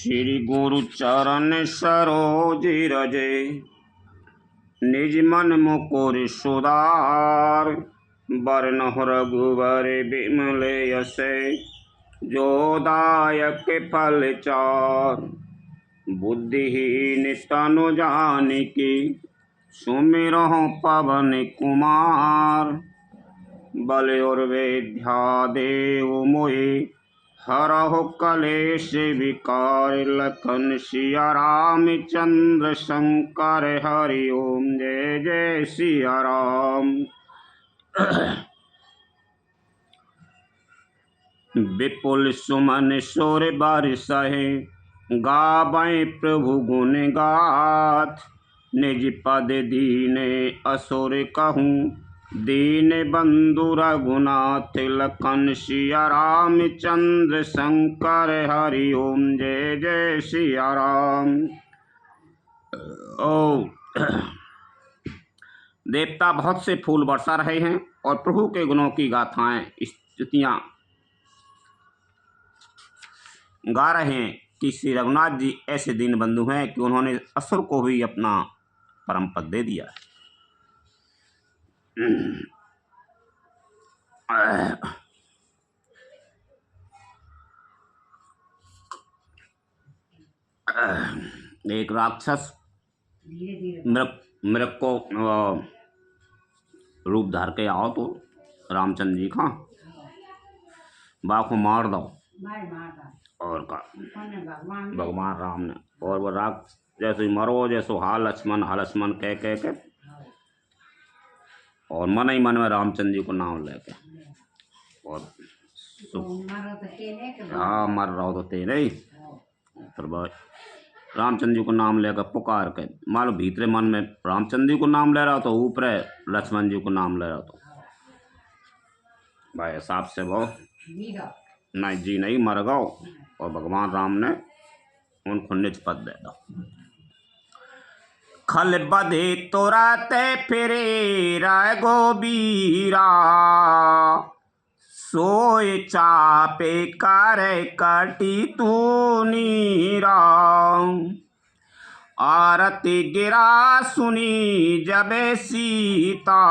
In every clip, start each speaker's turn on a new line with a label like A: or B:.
A: श्री गुरु चरण सरोज रजे, निज मन मुकुर सुधार। बरनहुँ रघुबर बिमल यशै, जो दायक फल चार। बुद्धिहीन तनु जानिके, सुमिरहुँ पवन कुमार। बल और विद्या देहु मोहि, हरहु कलेश विकार। लखन सिया राम चंद्र शंकर, हरि ओम जय जय सिया राम। विपुल सुमन सुर बरसहि, गावै प्रभु गुण गाथ। निज पद दीने असुर कहूँ, दीन बंधु रघुनाथ। लखन सिया राम चंद्र शंकर, हरि ओम जय जय सिया राम। ओ देवता बहुत से फूल बरसा रहे हैं और प्रभु के गुणों की गाथाएं स्तुतियां गा रहे हैं कि श्री रघुनाथ जी ऐसे दीन बंधु हैं कि उन्होंने असुर को भी अपना परम पद दे दिया। एक राक्षस मृग को रूप धार के आओ तो रामचंद्र जी का बाखो मार दो, और का भगवान राम ने, और वो राक्षस जैसे मरो जैसो हा लक्ष्मण कह के और मन ही मन में रामचंद्र जी को नाम लेके, और हाँ मर रहो तो तेरे ही, फिर रामचंद्र जी को नाम लेकर पुकार के, मान लो भीतरे मन में रामचंद्र जी को नाम ले रहा तो ऊपर लक्ष्मण जी को नाम ले रहा तो भाई हिसाब से वो नहीं जी नहीं मर गओ, और भगवान राम ने उनको निज पद दे दो। खल बधे तोरा ते फिरे राय गोबीरा, सोए चापे कर कटी तू नीरा। आरती गिरा सुनी जबे सीता,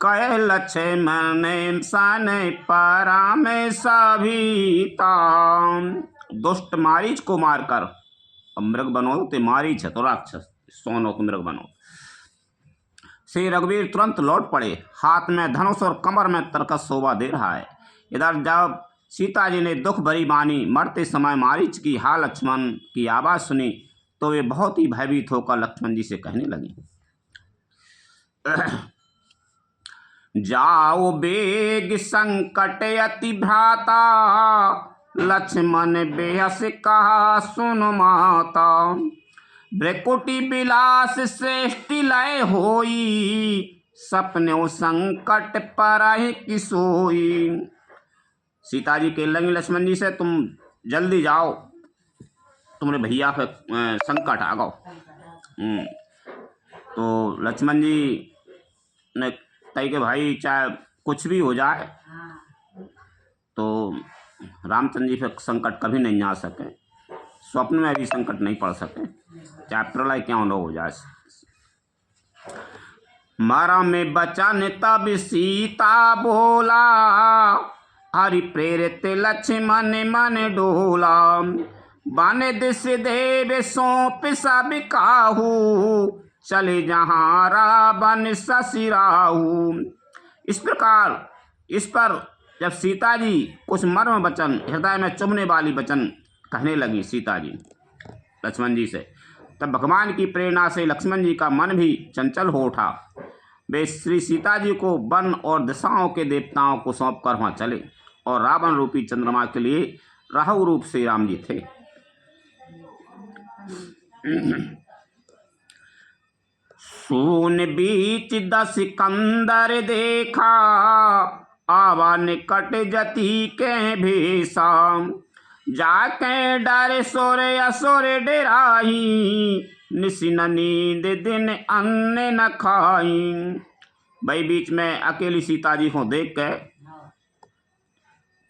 A: कह लक्ष्मण सन पराम सभीता। दुष्ट मारीच को मारकर, अब मृग बनो ते मारीच है तो राक्षस, सोनो को मृग बनो। श्री रघुवीर तुरंत लौट पड़े, हाथ में धनुष और कमर में तरकस शोभा दे रहा है। इधर जब सीता जी ने दुख भरी वाणी मरते समय मारीच की हा लक्ष्मण की आवाज़ सुनी तो वे बहुत ही भयभीत होकर लक्ष्मण जी से कहने लगी, जाओ बेग संकट अति भ्राता। लक्ष्मण बेहस कहा सुन माता, भ्रकुटी विलास श्रेष्ठ लय होई। सपने संकट पर कि सोई। सीता जी कह लगी लक्ष्मण जी से, तुम जल्दी जाओ, तुम्हारे भैया पे संकट आ गओ। तो लक्ष्मण जी ने कही कि भाई चाहे कुछ भी हो जाए तो रामचंद्र जी पे संकट कभी नहीं आ सके, स्वप्न में भी संकट नहीं पड़ सके, चाहे प्रलय क्यों न हो जाए। मारा में बचन तब सीता बोला, हरि प्रेरित लक्ष्मण मन डोला। बन दिस देव सौंप सब काहू, चले जहाँ रावण ससिराहू। इस प्रकार इस पर जब सीता जी कुछ मर्म वचन, हृदय में चुभने वाली वचन कहने लगी सीता जी लक्ष्मण जी से, तब भगवान की प्रेरणा से लक्ष्मण जी का मन भी चंचल हो उठा। वे श्री सीता जी को वन और दिशाओं के देवताओं को सौंप कर वहाँ चले, और रावण रूपी चंद्रमा के लिए राहु रूप श्री राम जी थे। सून बीच दस कंदर देखा, आवा निकट जति के भेषा। जाके डर सोर असुर डराही, निशिन नींद दिन अन्न न खाई। भाई बीच में अकेली सीता जी को देख के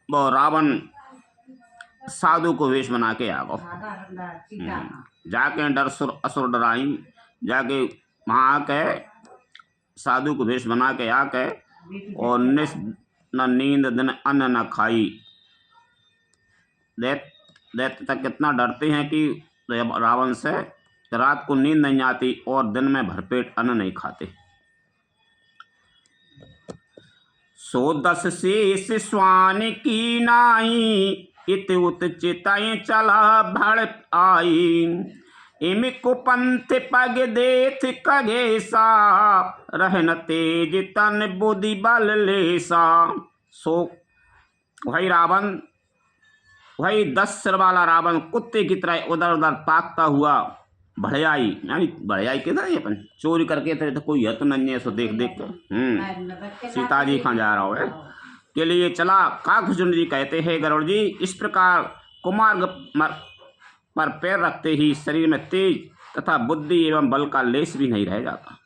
A: वो रावण साधु को वेश बना के आ गो। जाके डर असुर डराई, जाके वहाँ आके साधु को वेश बना के आके और न नींद दिन अन्न न खाई। दैत्य तक कितना डरते हैं कि रावण से रात को नींद नहीं आती और दिन में भरपेट अन्न नहीं खाते। सो 10 शेष स्वान की नाई, इत उत चिताएं चला भड़ आई। इम कुपंथ पग देथ कगेसा, रहन तेज तन बुद्धि बल लेसा। सो वही रावण, वही 10 सिर वाला रावण कुत्ते की तरह उधर उधर ताकता हुआ भड़याई, यानी भड़याई किधर है अपन चोरी करके थे तो कोई है तो नहीं है, सो देख देख कर सीता जी कहाँ जा रहा है के लिए चला। काकभुजन जी कहते हैं गरुड़ जी, इस प्रकार कुमार्ग पर पैर रखते ही शरीर में तेज तथा बुद्धि एवं बल का लेश भी नहीं रह जाता।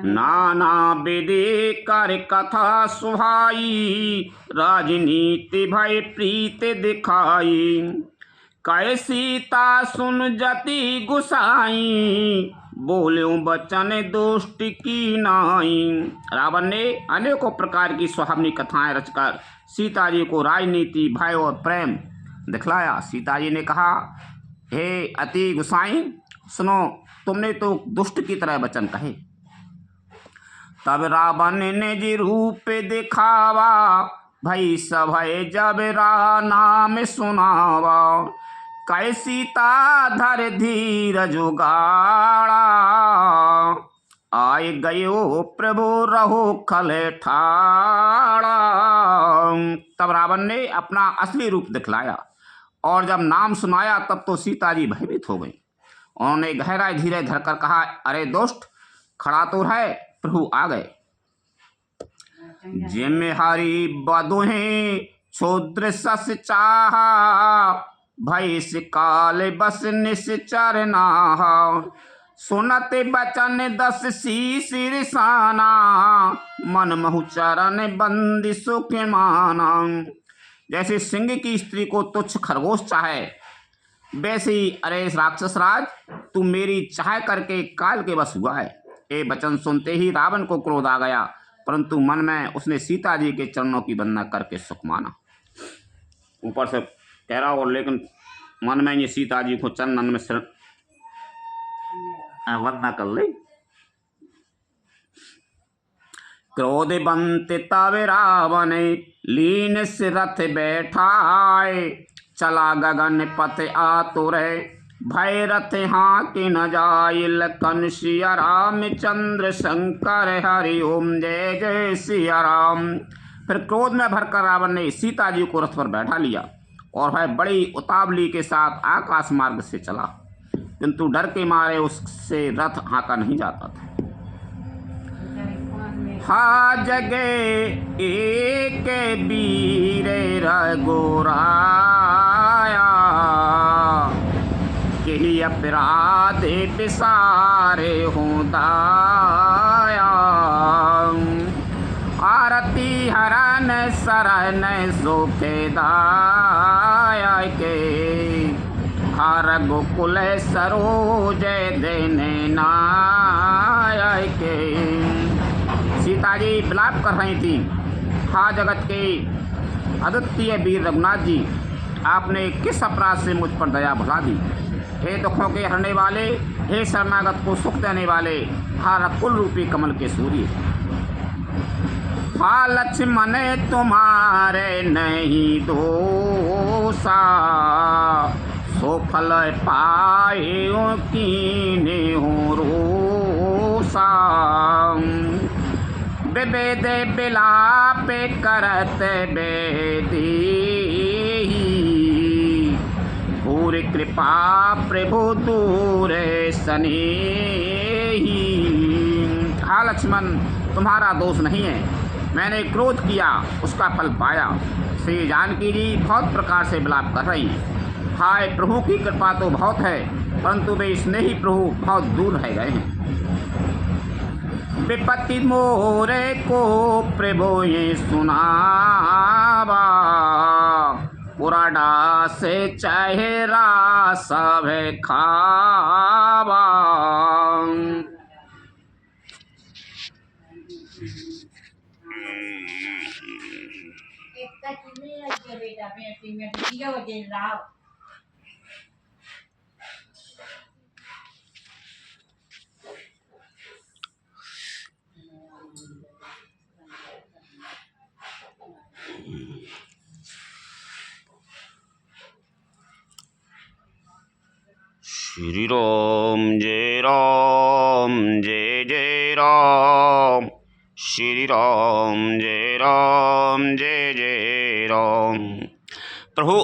A: नाना विधि कर कथा सुहाई, राजनीति भय प्रीत दिखाई। कै सीता सुन जति गुसाई, बोल्यों बचन दुष्ट की नाई। रावण ने अनेकों प्रकार की सुहावनी कथाएं रचकर सीता जी को राजनीति भय और प्रेम दिखलाया। सीता जी ने कहा, हे अति गुसाई सुनो, तुमने तो दुष्ट की तरह वचन कहे। तब रावण ने जी रूप दिखावा, भई सभय जब रा नाम सुनावा। कै सीता धर धीर जुगाड़ा, आय गयो प्रभु रहो खल ठाड़ा। तब रावण ने अपना असली रूप दिखलाया और जब नाम सुनाया तब तो सीता जी भयभीत हो गई। उन्होंने गहरा धीरे धरकर कहा, अरे दुष्ट खड़ा तो है, प्रभु आ गए। जिम्मेहारी बधुहें क्षुद्र सस चाहा, भय काल बस निश्चर नाहा। सुनत बचन 10 शीश रिसाना, मन महु चरण बंदी सुख माना। जैसे सिंह की स्त्री को तुच्छ खरगोश चाहे, वैसे ही अरे राक्षस राज तू मेरी चाह करके काल के बस हुआ है। ये वचन सुनते ही रावण को क्रोध आ गया, परंतु मन में उसने सीता जी के चरणों की वंदना करके सुख माना। ऊपर से कह रहा और लेकिन मन में ये सीता जी को चरणन में वंदना कर ले। क्रोधवंत तब रावण लीन से रथ बैठाए, चला गगन पथ आतुर भय रथ हाँ के न जाय। लखन सिया रामचंद्र शंकर हरि ओम जय जय सिया राम। फिर क्रोध में भरकर रावण ने सीता जी को रथ पर बैठा लिया और वह बड़ी उतावली के साथ आकाश मार्ग से चला, किंतु डर के मारे उससे रथ हाँका नहीं जाता था। हा जगे एक वीर रघुराया, यही अपराध बिसारे हों दाया। आरती हरन शरण सुखे दाया के, हर गोकुल सरोज देने नायक। सीता जी विलाप कर रही थी, हा जगत के अद्वितीय वीर रघुनाथ जी, आपने किस अपराध से मुझ पर दया भुला दी। हे दुखों के हरने वाले, हे शरणागत को सुख देने वाले, हा रकुल रूपी कमल के सूर्य। हा लक्ष्मण तुम्हारे नहीं दोषा, सो फल पाए कीने हो रोषा। विवेद विलाप करत बेदी, पूरी कृपा प्रभु दूर सनेही। हा लक्ष्मण तुम्हारा दोष नहीं है, मैंने क्रोध किया उसका फल पाया। श्री जानकी जी बहुत प्रकार से विलाप कर रही हैं। हाय प्रभु की कृपा तो बहुत है, परंतु वे स्नेही प्रभु बहुत दूर रह गए हैं। विपत्ति मोरे को प्रभु ये सुनावा, पुराडा से चेहरा सब खावा। श्री राम जय राम जय जय राम, श्री राम जय जय राम। प्रभु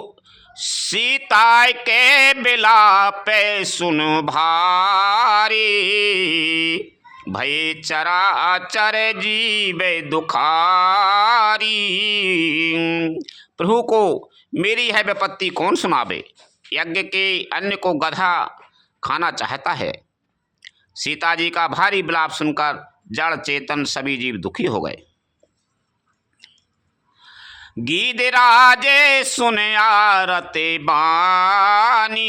A: सीता के बिलाप सुन भारी, भय चराचर जीवे दुखारी। प्रभु को मेरी है विपत्ति कौन सुनावे, यज्ञ के अन्न को गधा खाना चाहता है। सीता जी का भारी विलाप सुनकर जड़ चेतन सभी जीव दुखी हो गए। गीधराजे सुन आरते बानी,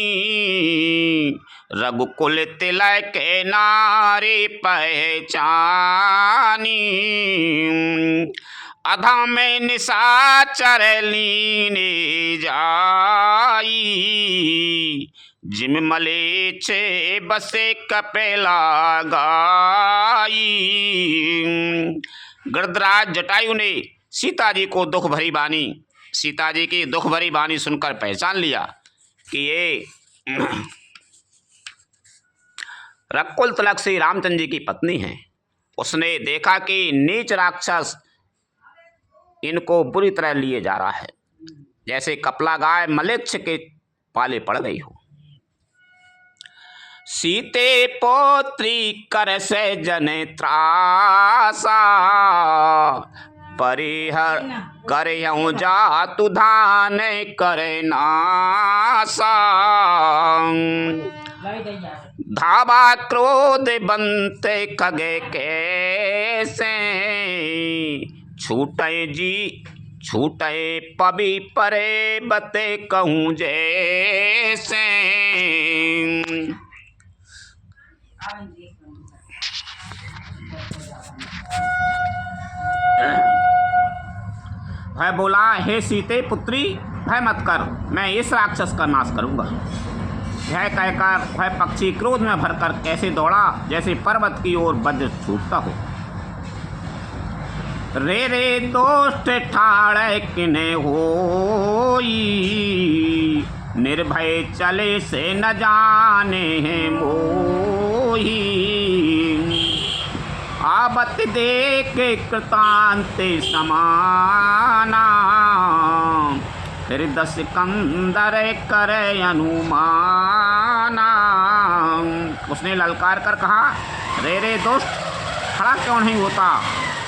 A: रघुकुल तिलक के नारे पहचानी। अधा में निशाचर लीने जाई, जिम मलेच्छे बसे कपेला गाई। गृधराज जटायु ने सीता जी को दुख भरी वाणी, सीता जी की दुख भरी वाणी सुनकर पहचान लिया कि ये रघुकुल तिलक से रामचंद्र जी की पत्नी है। उसने देखा कि नीच राक्षस इनको बुरी तरह लिए जा रहा है, जैसे कपला गाय मलेच्छ के पाले पड़ गई हो। सीते पोत्री कर से जने त्रासा, परिहर करहु जातु धान करे नासा। धावा क्रोध बनते खगे कैसे, छूटे जी छूटे पबी परे बते कहूँ जैसे। वह बोला, हे सीते पुत्री भय मत कर, मैं इस राक्षस का नाश करूंगा। यह कहकर वह पक्षी क्रोध में भरकर कैसे दौड़ा जैसे पर्वत की ओर वज्र छूटता हो। रे रे दोस्त ठाड़ किने होई, निर्भय चले से न जाने हैं मोही। आबत देख कृतांते समाना, फिर दस कंदर करे अनुमाना। उसने ललकार कर कहा, रे रे दोस्त खड़ा क्यों नहीं होता,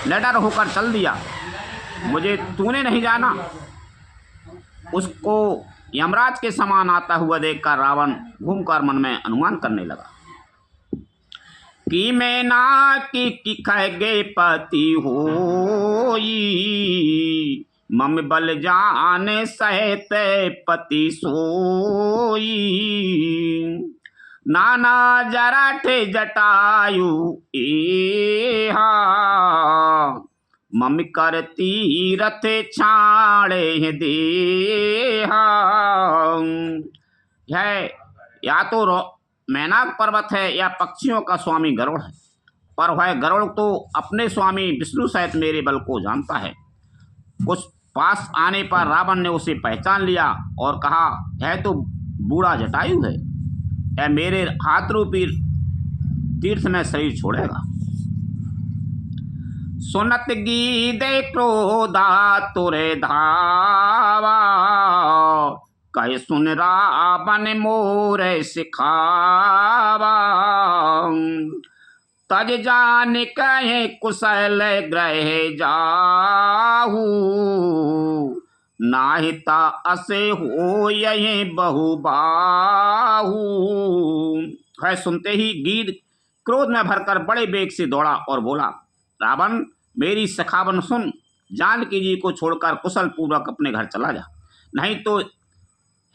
A: निडर होकर चल दिया, मुझे तूने नहीं जाना। उसको यमराज के समान आता हुआ देखकर रावण घूमकर मन में अनुमान करने लगा कि मैं ना कि खगे पति होई, मम बल जाने सहत पति सोई। नाना जराठे जटायु एहा, मम कर तीरथ छाड़े देहा। यह या तो मैनाक पर्वत है या पक्षियों का स्वामी गरुड़ है, पर वह गरुड़ तो अपने स्वामी विष्णु सहित मेरे बल को जानता है। कुछ पास आने पर रावण ने उसे पहचान लिया और कहा, यह तो बूढ़ा जटायु है, यह मेरे हाथ रूपी तीर्थ में शरीर छोड़ेगा। सुनत गीदे क्रोधा तुरे धावा, कहे सुन रावण मोरे सिखावा। तज जान कहे कुशल ग्रह जाहू, नाहिता असे हो यही बहुबाहू। है सुनते ही गीद क्रोध में भरकर बड़े वेग से दौड़ा और बोला, रावण, मेरी सखावन सुन, जानकी जी को छोड़कर कुशल पूर्वक अपने घर चला जा, नहीं तो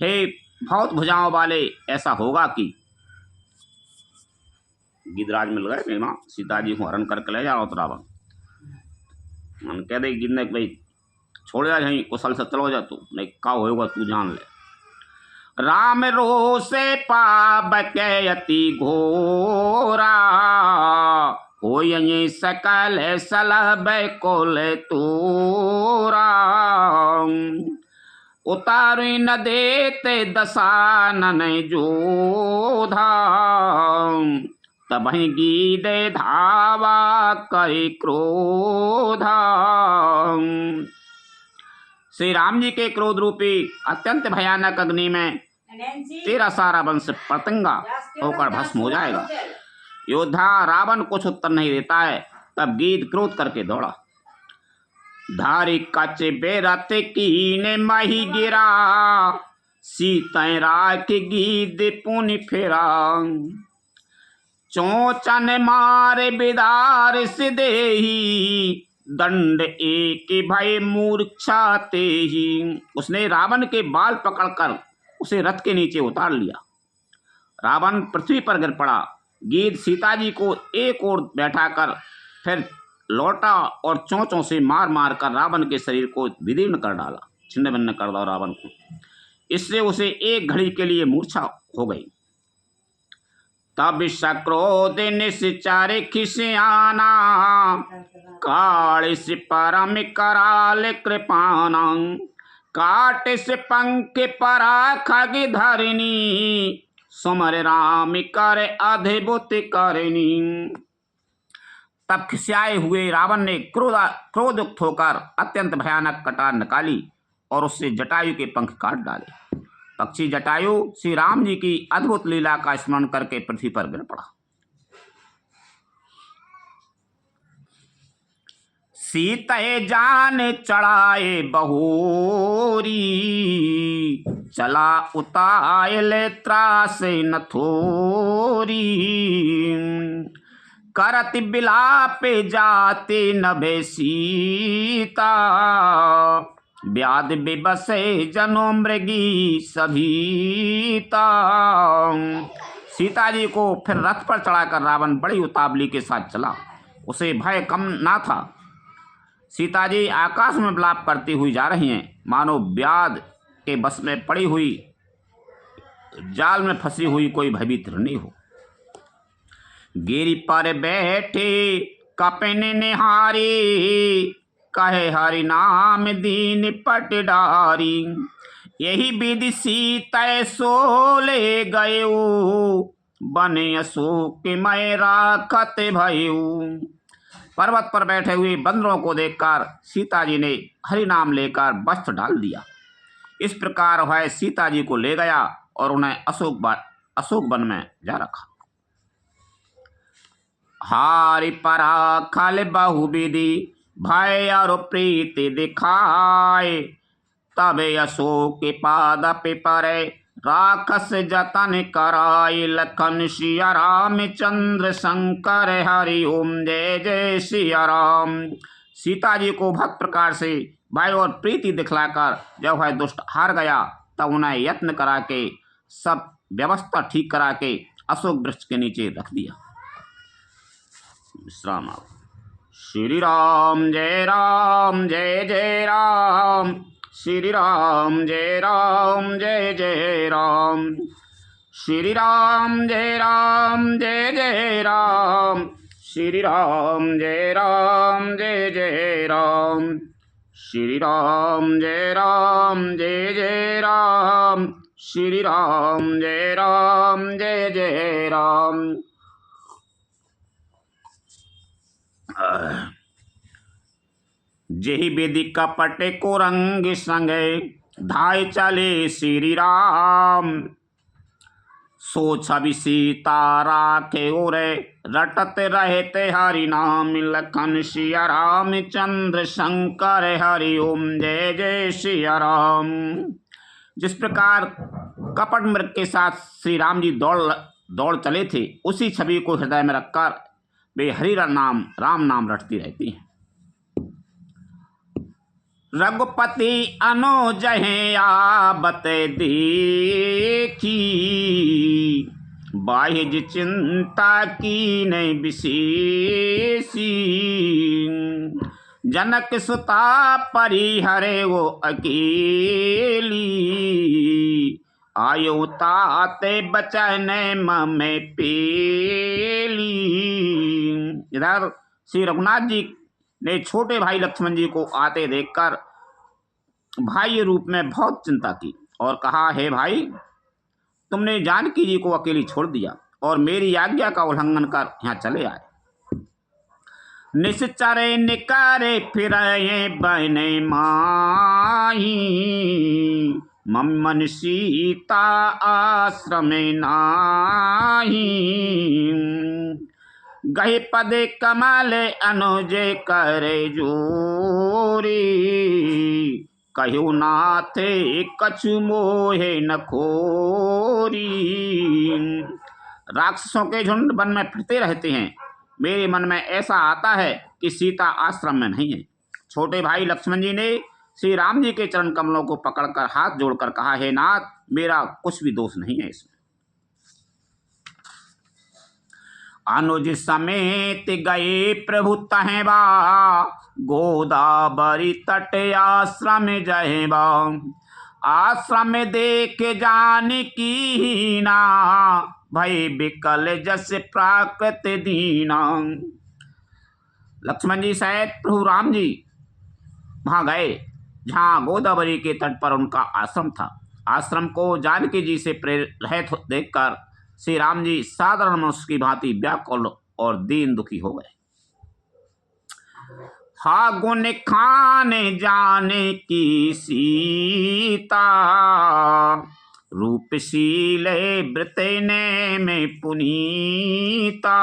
A: हे बहुत भुजाओं वाले, ऐसा होगा कि गिदराज मिल गए मेमा सीता जी को हरण करके ले जाओ। तो रावण मन कह दे गिरने भाई छोड़ जा, यहीं कुशल से चलो जा, तू नहीं का होगा तू जान ले। राम रोसे पाप के अति घोरा, हो ये सकल सलभ कोल तोरा, उतारी न देते दसानन जोधा, तबहि गीदे धावा करि क्रोधा। श्री राम जी के क्रोध रूपी अत्यंत भयानक अग्नि में तेरा सारा वंश पतंगा होकर भस्म हो जाएगा। योद्धा रावण कुछ उत्तर नहीं देता है, तब गीद क्रोध करके दौड़ा। धारी कच बेरत कीने मही गिरा, सीतै राख गीद पुनि फेरा, चोचन मारे बिदार से देही, दंड एक भय मूर्छा तेहि। उसने रावण के बाल पकड़कर उसे रथ के नीचे उतार लिया। रावण पृथ्वी पर गिर पड़ा। गीद सीता जी को एक ओर बैठाकर फिर लौटा और चोंचों से मार मार कर रावण के शरीर को विदीर्ण कर डाला, छिन्न भिन्न कर दिया रावण को। इससे उसे एक घड़ी के लिए मूर्छा हो गई। तब सक्रोध निश्चर खिसियाना, काल से परम कराल कृपाना, काट से पंख परा खग धरनी, सुमर राम कर अद्भुत करनी। तब खिसियाए हुए रावण ने क्रोधयुक्त होकर अत्यंत भयानक कटार निकाली और उससे जटायु के पंख काट डाले। पक्षी जटायु श्री राम जी की अद्भुत लीला का स्मरण करके पृथ्वी पर गिर पड़ा। सीते जान चढ़ाए बहोरी, चला उतायल त्रास न थोरी, करत बिलाप जाते नभे सीता, व्याध बिबसे जनो मृगी सभीता। सीता जी को फिर रथ पर चढ़ाकर रावण बड़ी उतावली के साथ चला। उसे भय कम ना था। सीता जी आकाश में विलाप करती हुई जा रही हैं, मानो व्याध के बस में पड़ी हुई, जाल में फंसी हुई कोई भयभीत नहीं हो। गिरी पर बैठे कपिन निहारी, कहे हरि नाम दीन पटडारी, यही विधि सीतै सोले गयो, बने अशोक मय राखत भयऊ। पर्वत पर बैठे हुए बंदरों को देखकर सीता जी ने हरि नाम लेकर वस्त्र डाल दिया। इस प्रकार वह सीता जी को ले गया और उन्हें अशोक वन में जा रखा। हारि पराखल बहुविधि, भय और प्रीति दिखाए, तब अशोक पाद पे परे, राखस जतन कराय, लखन सिया रामचंद्र शंकर हरि ओम जय जय सिया राम। सीता जी को भक्त प्रकार से भय और प्रीति दिखलाकर जब वह दुष्ट हार गया, तब उन्हें यत्न करा के सब व्यवस्था ठीक करा के अशोक वृक्ष के नीचे रख दिया। विश्राम। श्री राम जय जय राम, श्री राम जय जय राम, श्री राम जय जय राम, श्री राम जय जय राम, श्री राम जय जय राम, श्री राम जय जय राम। जेहि विधि कपट को रंग संगे, धाय चले श्री राम, सो छवि सीता राखे ओरे, रटत रहते हरि नाम, लखन सिया रामचंद्र शंकर हरि ओम जय जय सिया राम। जिस प्रकार कपट मृग के साथ श्री राम जी दौड़ दौड़ चले थे, उसी छवि को हृदय में रखकर वे हरि राम नाम रटती रहती हैं। रघुपति अनुज हैं आवत देखी, बाह्य चिंता की नहीं विशेषी। जनक सुता परिहरे वो अकेली, आयो ताते बचन में पेली। इधर श्री रघुनाथ जी ने छोटे भाई लक्ष्मण जी को आते देखकर भाई रूप में बहुत चिंता की और कहा, हे भाई, तुमने जानकी जी को अकेली छोड़ दिया और मेरी आज्ञा का उल्लंघन कर यहाँ चले आए। निश्चरे निकारे फिर बने माही, मम्मन सीता आश्रम नाही। गही पदे कमल अनुज करे जोरी, कहु नाथे कछु मोहे न खोरी। राक्षसों के झुंड वन में फिरते रहते हैं, मेरे मन में ऐसा आता है कि सीता आश्रम में नहीं है। छोटे भाई लक्ष्मण जी ने श्री राम जी के चरण कमलों को पकड़कर हाथ जोड़कर कहा, हे नाथ, मेरा कुछ भी दोष नहीं है इसमें। अनुज समेत गए प्रभु तहेबा, गोदावरी तट आश्रम जहेबा। आश्रम देख जानकी ना, भय बिकल जस प्राकृत दीना। लक्ष्मण जी सहित प्रभु राम जी वहां गए जहां गोदावरी के तट पर उनका आश्रम था। आश्रम को जानकी जी से प्रेरित देखकर श्री राम जी साधारण मनुष्य की भांति व्याकुल और दीन दुखी हो गए। हा गुण खाने जाने की सीता, रूपशीले वृतने में पुनीता।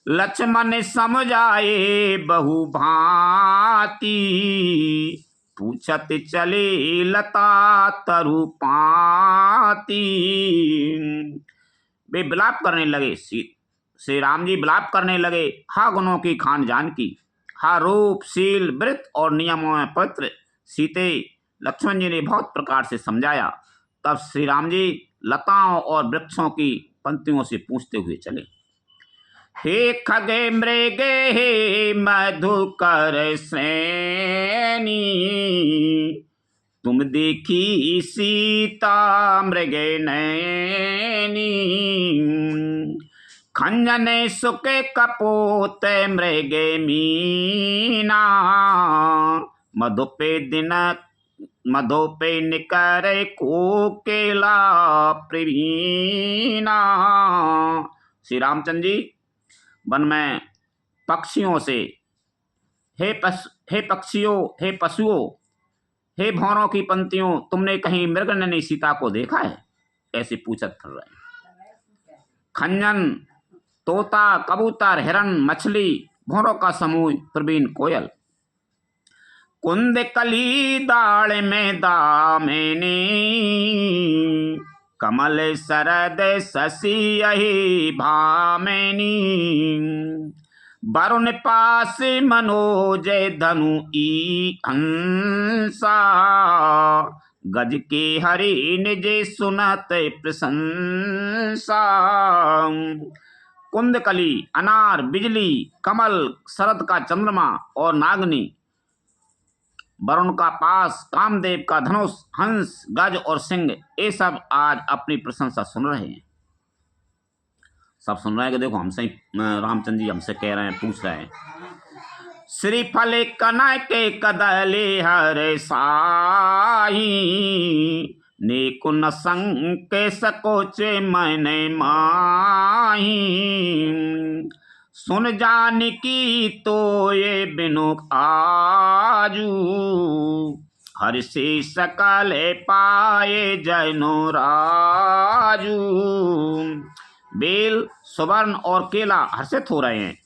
A: लक्ष्मण समझाए बहु भांति, पूछत चले लता तरु पाती। वे विलाप करने लगे, श्री राम जी विलाप करने लगे, हा गुणों की खान जानकी, हा रूप शील वृत्त और नियमों में पवित्र सीते। लक्ष्मण जी ने बहुत प्रकार से समझाया। तब श्री राम जी लताओं और वृक्षों की पंक्तियों से पूछते हुए चले, हे खगे मृगे हे मधुकर श्रेणी, तुम देखी सीता मृगे नैनी। खंजन सुके कपोत मृगे मीना, मधुपे निकर कोकिला प्रवीणा। श्री रामचंद्र जी वन में पक्षियों से, हे पक्षियों, हे पशुओं, हे भौरों की पंक्तियों, तुमने कहीं मृगनयनी सीता को देखा है? ऐसे पूछत कर रहे हैं। खंजन, तोता, कबूतर, हिरन, मछली, भौरों का समूह, प्रवीण कोयल। कुंद कली दाड़ में दामिनी, कमल सरद शशि यही भामिनी। वरुण पास मनोज धनु ई हंसा, गज के हरि निज सुनत प्रशंसा। कुंदकली, अनार, बिजली, कमल, शरद का चंद्रमा और नागनी, वरुण का पास, कामदेव का धनुष, हंस, गज और सिंह, ये सब आज अपनी प्रशंसा सुन रहे हैं। सब सुन रहे हैं कि देखो हमसे रामचंद्र जी हमसे कह रहे हैं, पूछ रहे हैं। श्रीफल कनक के कदले हर साही, नेकुन संक सकोच मन माही। सुन जानकी तो ये बिनु आजू, हर से सकल पाए जैनो राजू। बेल, सुवर्ण और केला हर्षित हो रहे हैं,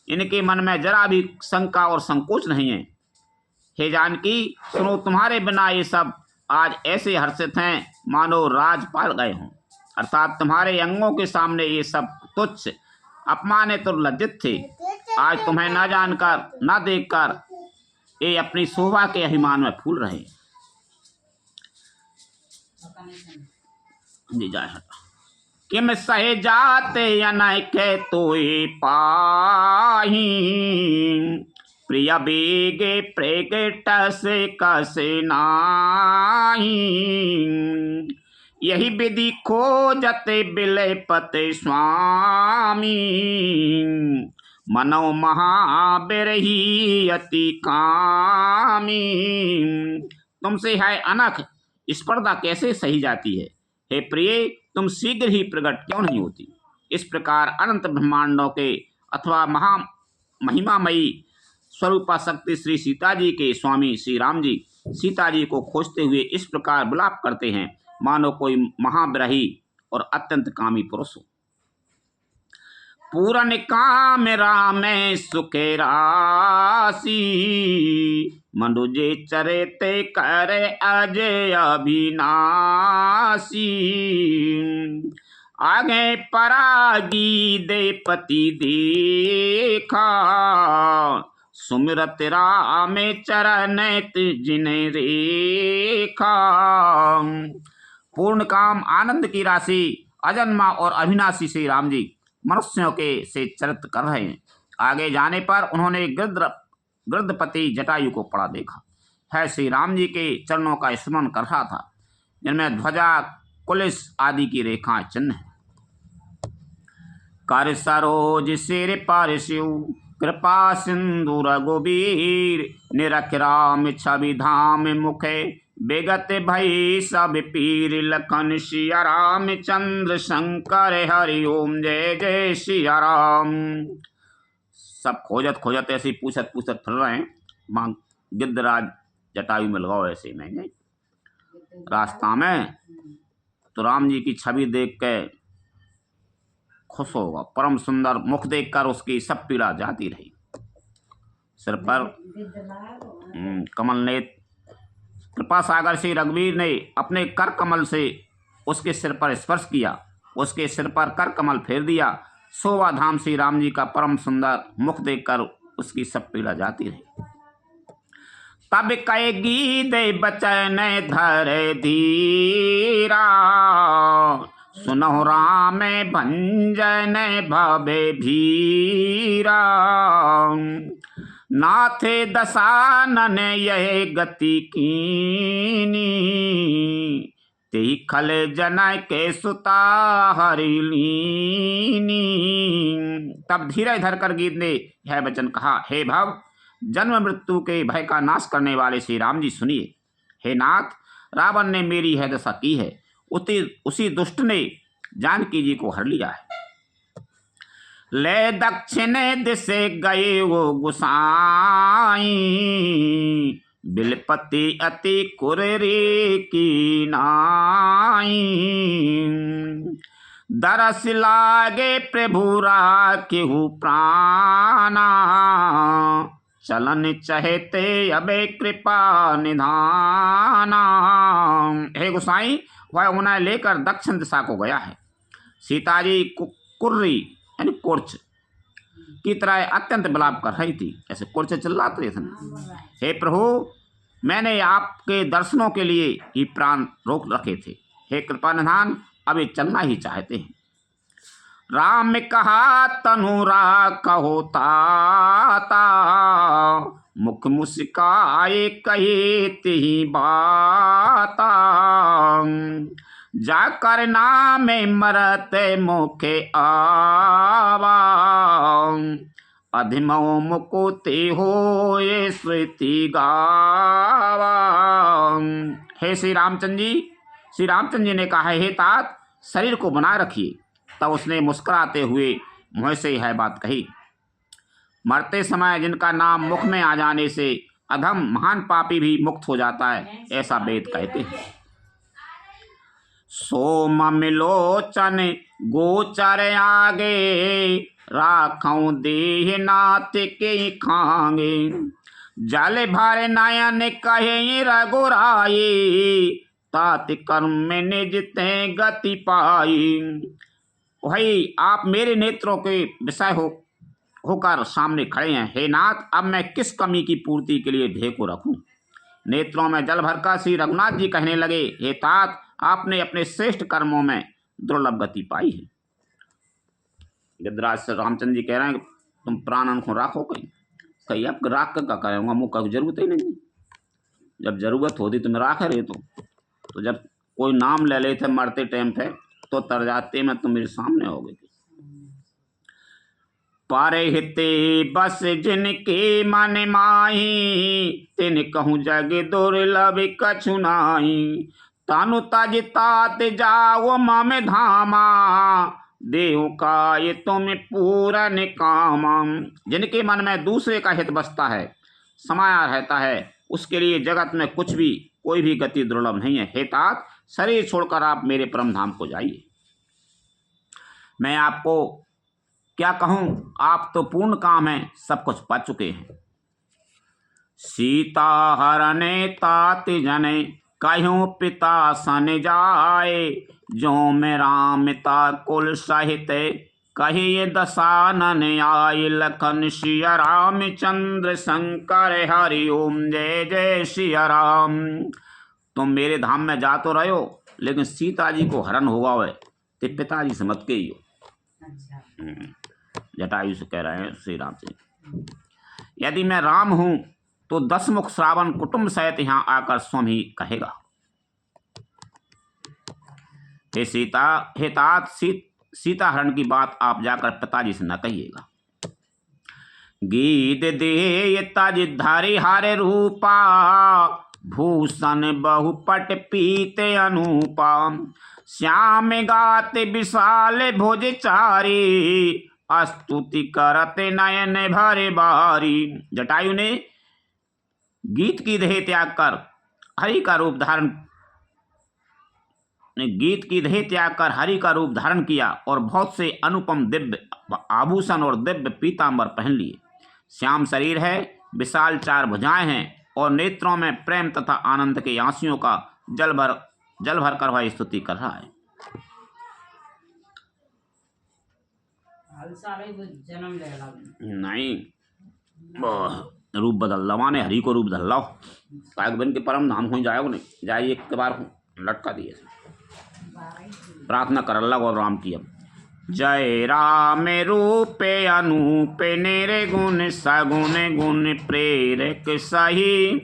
A: इनके मन में जरा भी शंका और संकोच नहीं है। हे जानकी, सुनो, तुम्हारे बिना ये सब आज ऐसे हर्षित हैं मानो राज पाल गए हों। अर्थात तुम्हारे अंगों के सामने ये सब तुच्छ अपमानित और लज्जित थे। आज तुम्हें न जानकर न देखकर ये अपनी शोभा के अभिमान में फूल रहे। जी जाए हटा किम सहे जाते अनैके तोय पाही, प्रिय बेगे प्रगट से कसे नाही। यही विधि खोजते बिलपते स्वामी, मनो महाबिरही अति कामी। तुमसे है अनख स्पर्धा कैसे सही जाती है, हे प्रिय तुम शीघ्र ही प्रकट क्यों नहीं होती। इस प्रकार अनंत ब्रह्मांडों के अथवा महा महिमामयी स्वरूपा शक्ति श्री सीता जी के स्वामी श्री राम जी सीता जी को खोजते हुए इस प्रकार विलाप करते हैं मानो कोई महाब्रही और अत्यंत कामी पुरुष हो। पूरन काम राम सुखे राशि, मनुजे चरते करे अजय अविनाशी। आगे परागी दे पति देखा, सुमिरत राम चरण जिने रेखा। पूर्ण काम आनंद की राशि अजन्मा और अविनाशी श्री राम जी मनुष्यों के से चरित्र कर रहे हैं। आगे जाने पर उन्होंने गृद्धपति जटायु को पड़ा देखा है। श्री राम जी के चरणों का स्मरण कर रहा था, जिनमें ध्वजा कुलिस आदि की रेखाएं चिन्ह है। कर सरोज सिर पर शिव कृपा सिंधु रघुबीर, निरख राम छवि धाम मुखे बेगत भई सब पीर। लखन सिया राम चंद्र शंकर हरि ओम जय जय सिया राम। सब खोजत खोजत ऐसे पूछत पूछत फिर रहे हैं। मां गिद्धराज जटायु में लगाओ ऐसे में रास्ता में, तो राम जी की छवि देख के खुश होगा। परम सुंदर मुख देखकर उसकी सब पीड़ा जाती रही। सिर पर कमल ने कृपा सागर श्री रघुवीर ने अपने कर कमल से उसके सिर पर स्पर्श किया, उसके सिर पर कर कमल फेर दिया। शोभा धाम श्री राम जी का परम सुंदर मुख देखकर उसकी सब पीड़ा जाती रही। तब कहेगी दे बचन धर धीरा, सुनो राम भंजन भवे भीरा। नाथे दशानन यह गति कीनी, तेहि खल जनय के सुता हरिलीनी। तब धीरे धरकर गीत ने यह वचन कहा, हे भव जन्म मृत्यु के भय का नाश करने वाले श्री राम जी सुनिए। हे नाथ, रावण ने मेरी यह दशा की है, उसी दुष्ट ने जानकी जी को हर लिया है। ले दक्षिण दिशे गए वो गुसाई, बिलपति अति कुररी की नाई। दरस लागे प्रभु राखेहु प्राणा, चलन चहते अबे कृपा निधाना। हे गोसाई, वह उन्हें लेकर दक्षिण दिशा को गया है। सीता जी कुर्री यानी कुर्च की तरह अत्यंत विलाप कर रही थी, ऐसे कुर्च चिल्लाते थे। हे प्रभु, मैंने आपके दर्शनों के लिए ही प्राण रोक रखे थे। हे कृपा निधान, अब ये चलना ही चाहते हैं। राम कहा तनुरा कहो ताता, मुख मुस्काए कहे तिहि बाता। जाकर नाम मरत मुखे आवा, अधिमो मुकुति हो ये श्रुति गावा। हे श्री रामचंद्र जी ने कहा, हे तात, शरीर को बनाए रखिए। तब उसने मुस्कुराते हुए मुँह से यह बात कही, मरते समय जिनका नाम मुख में आ जाने से अधम महान पापी भी मुक्त हो जाता है, ऐसा वेद कहते हैं। सोम मिलोचन गोचर आगे, राखों देह नाथ के खांगे। जल भर नयन कहे रघुराई, तात कर्म निज ते गति पाई। वही आप मेरे नेत्रों के विषय होकर सामने खड़े हैं। हे नाथ, अब मैं किस कमी की पूर्ति के लिए ढेर को रखूं। नेत्रों में जल भरकर श्री रघुनाथ जी कहने लगे, हे तात, आपने अपने श्रेष्ठ कर्मों में दुर्लभ गति पाई है। गिद्धराज से रामचंद्र जी कह रहे हैं, तुम प्राणन को राखो कहीं अब राख का करेंगे, मुँह का जरूरत ही नहीं। जब जरूरत होती तुम राख रहे तो जब कोई नाम ले लेते मरते टाइम पे तो तर जाते में तुम मेरे सामने हो गए। पारे हिते बस जिनके मन माही, तिन कहूँ जग दुर्लभ कछु नाई। तानु तज तात जाओ मम धामा, देव का ये तुम पूरन कामा। जिनके मन में दूसरे का हित बसता है, समाया रहता है, उसके लिए जगत में कुछ भी कोई भी गति दुर्लभ नहीं है। हे तात, शरीर छोड़कर आप मेरे परम धाम को जाइए। मैं आपको क्या कहूँ, आप तो पूर्ण काम है, सब कुछ पा चुके हैं। सीता हरने तात जने, कहूँ पिता सन जाए। जो में रामता कुल सहित, कहिए दशानन आय। लखन सिया रामचंद्र शंकर हरि ओम जय जय सिया राम। तुम मेरे धाम में जा तो रहे हो, लेकिन सीता जी को हरण हुआ है तो पिताजी से मत कहियो। जटायु से कह रहे हैं श्री राम से, यदि मैं राम हूं तो 10 मुख श्रावण कुटुंब सहित यहाँ आकर स्वयं ही कहेगा। हे सीता, हे तात, सीता हरण की बात आप जाकर पिताजी से न कहिएगा। गीत दे तज धारी हारे रूपा, भूषण बहुपट पीते अनूपा। श्याम गाते विशाल भुज चारी, स्तुति करते नयन भरे बारी। जटायु ने गीत की देह त्याग कर हरि का रूप धारण किया और बहुत से अनुपम दिव्य आभूषण और दिव्य पीतांबर पहन लिए। श्याम शरीर है, विशाल 4 भुजाएं हैं और नेत्रों में प्रेम तथा आनंद के आंसुओं का जल भर कर वह स्तुति कर रहा है। नहीं, रूप बदल लो, माने हरि को रूप धल लो, बन के परम धाम हो जाएगा। नहीं जाइए, एक बार लटका दिए, प्रार्थना कर अल्लाह और राम की। अब जय राम रूपे अनूपे, निर्गुण सगुण गुण प्रेरक सही।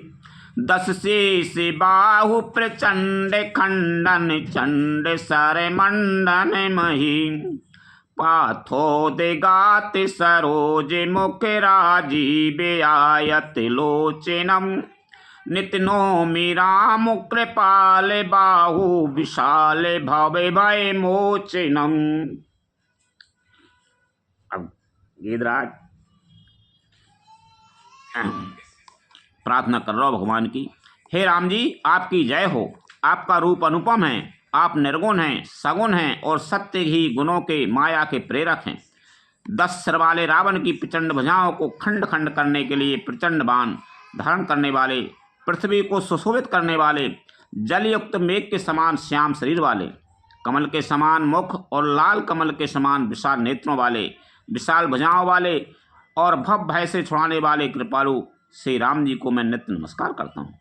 A: 10 शीश बाहु प्रचंड, खंडन चंड सर मंडन मही। पाथोद गात सरोज मुख राजीव, आयत लोचनम। नित्य नौमि राम कृपाल, बाहु विशाल भव भय मोचनम। अब गिद्धराज प्रार्थना कर रहा हो भगवान की, हे राम जी, आपकी जय हो। आपका रूप अनुपम है, आप निर्गुण हैं, सगुण हैं और सत्य ही गुणों के माया के प्रेरक हैं। 10 सिर वाले रावण की प्रचंड भुजाओं को खंड खंड करने के लिए प्रचंड बाण धारण करने वाले, पृथ्वी को सुशोभित करने वाले, जलयुक्त मेघ के समान श्याम शरीर वाले, कमल के समान मुख और लाल कमल के समान विशाल नेत्रों वाले, विशाल भुजाओं वाले और भव भय से छुड़ाने वाले कृपालु श्री राम जी को मैं नित्य नमस्कार करता हूँ।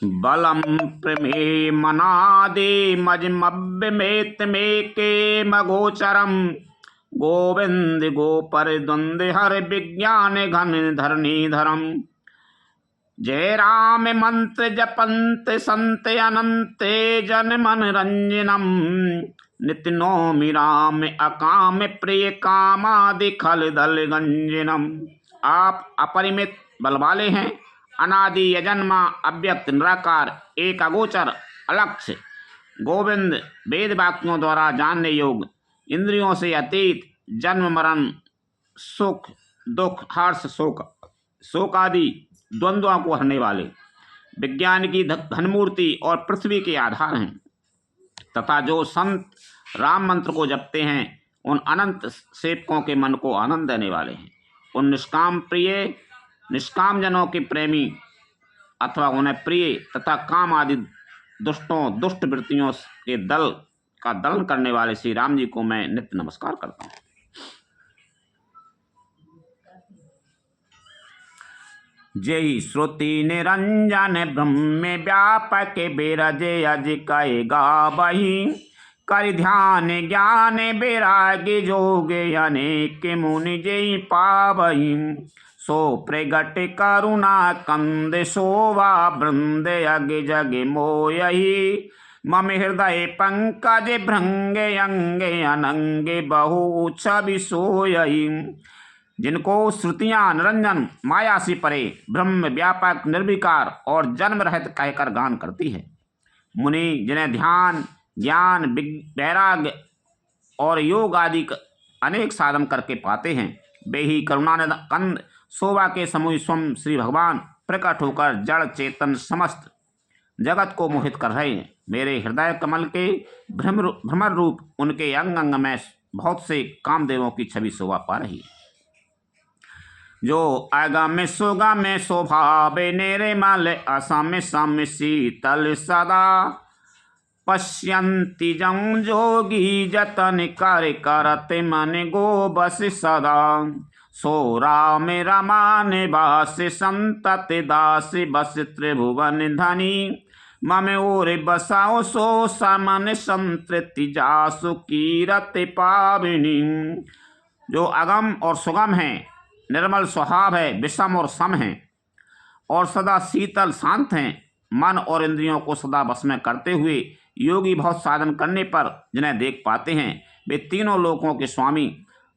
A: बलम प्रमे मनादे मजमब्य मेत में के मगोचरम। गोविंद गोपर द्वंद हर विज्ञान घन धरणी धरम। जय राम मंत्र जपंत संत अनंत, जन मन रंजनम। नित्य नौमि राम अकाम प्रिय, कामादि खल दल गंजनम। आप अपरिमित बल वाले हैं, अनादि यजन्मा, अव्यक्त निराकार, एक अगोचर अलक्ष्य, गोविंद वेद वाक्यों द्वारा जानने योग्य, इंद्रियों से अतीत, जन्म मरण सुख दुख हर्ष शोक आदि द्वंद्वों को हरने वाले, विज्ञान की धनमूर्ति और पृथ्वी के आधार हैं, तथा जो संत राम मंत्र को जपते हैं उन अनंत सेवकों के मन को आनंद देने वाले हैं। उन निष्काम जनों के प्रेमी अथवा उन्हें प्रिय तथा काम आदि दुष्ट वृत्तियों के दल का दलन करने वाले श्री राम जी को मैं नित्य नमस्कार करता हूँ। जय श्रुति निरंजन ब्रह्म व्यापक बिरजे अज कय गावही, कर ध्यान ज्ञान बैराग जोग अनेक मुनि जय पावही। सो प्रगट करुणा कंद शोभा वृंद अग जग मोयही, मम हृदय पंकज भृंग अंग अनंग बहु छवि सोयही। जिनको श्रुतियां निरंजन माया से परे ब्रह्म व्यापक निर्विकार और जन्म रहित कहकर गान करती है। मुनि जिन्हें ध्यान ज्ञान वैराग्य और योग आदि अनेक साधन करके पाते हैं, वे ही करुणानंद कंद शोभा के समूह स्वयं श्री भगवान प्रकट होकर जड़ चेतन समस्त जगत को मोहित कर रहे हैं। मेरे हृदय कमल के भ्रमर रूप उनके अंग अंग में बहुत से कामदेवों की छवि शोभा पा रही है। जो अगम सुगम स्वभाव निर्मल असम सम शीतल सदा, पश्यन्ति जं जोगी जतन कर करत मन गो बस सदा। सो राम रमान बास संतत दास बस त्रिभुवन धनी, मम ओर बसाओ सो समन संतृप्ति जासु कीरत पाविनी। जो अगम और सुगम है, निर्मल स्वभाव है, विषम और सम है और सदा शीतल शांत हैं, मन और इंद्रियों को सदा बस में करते हुए योगी बहुत साधन करने पर जिन्हें देख पाते हैं, वे तीनों लोकों के स्वामी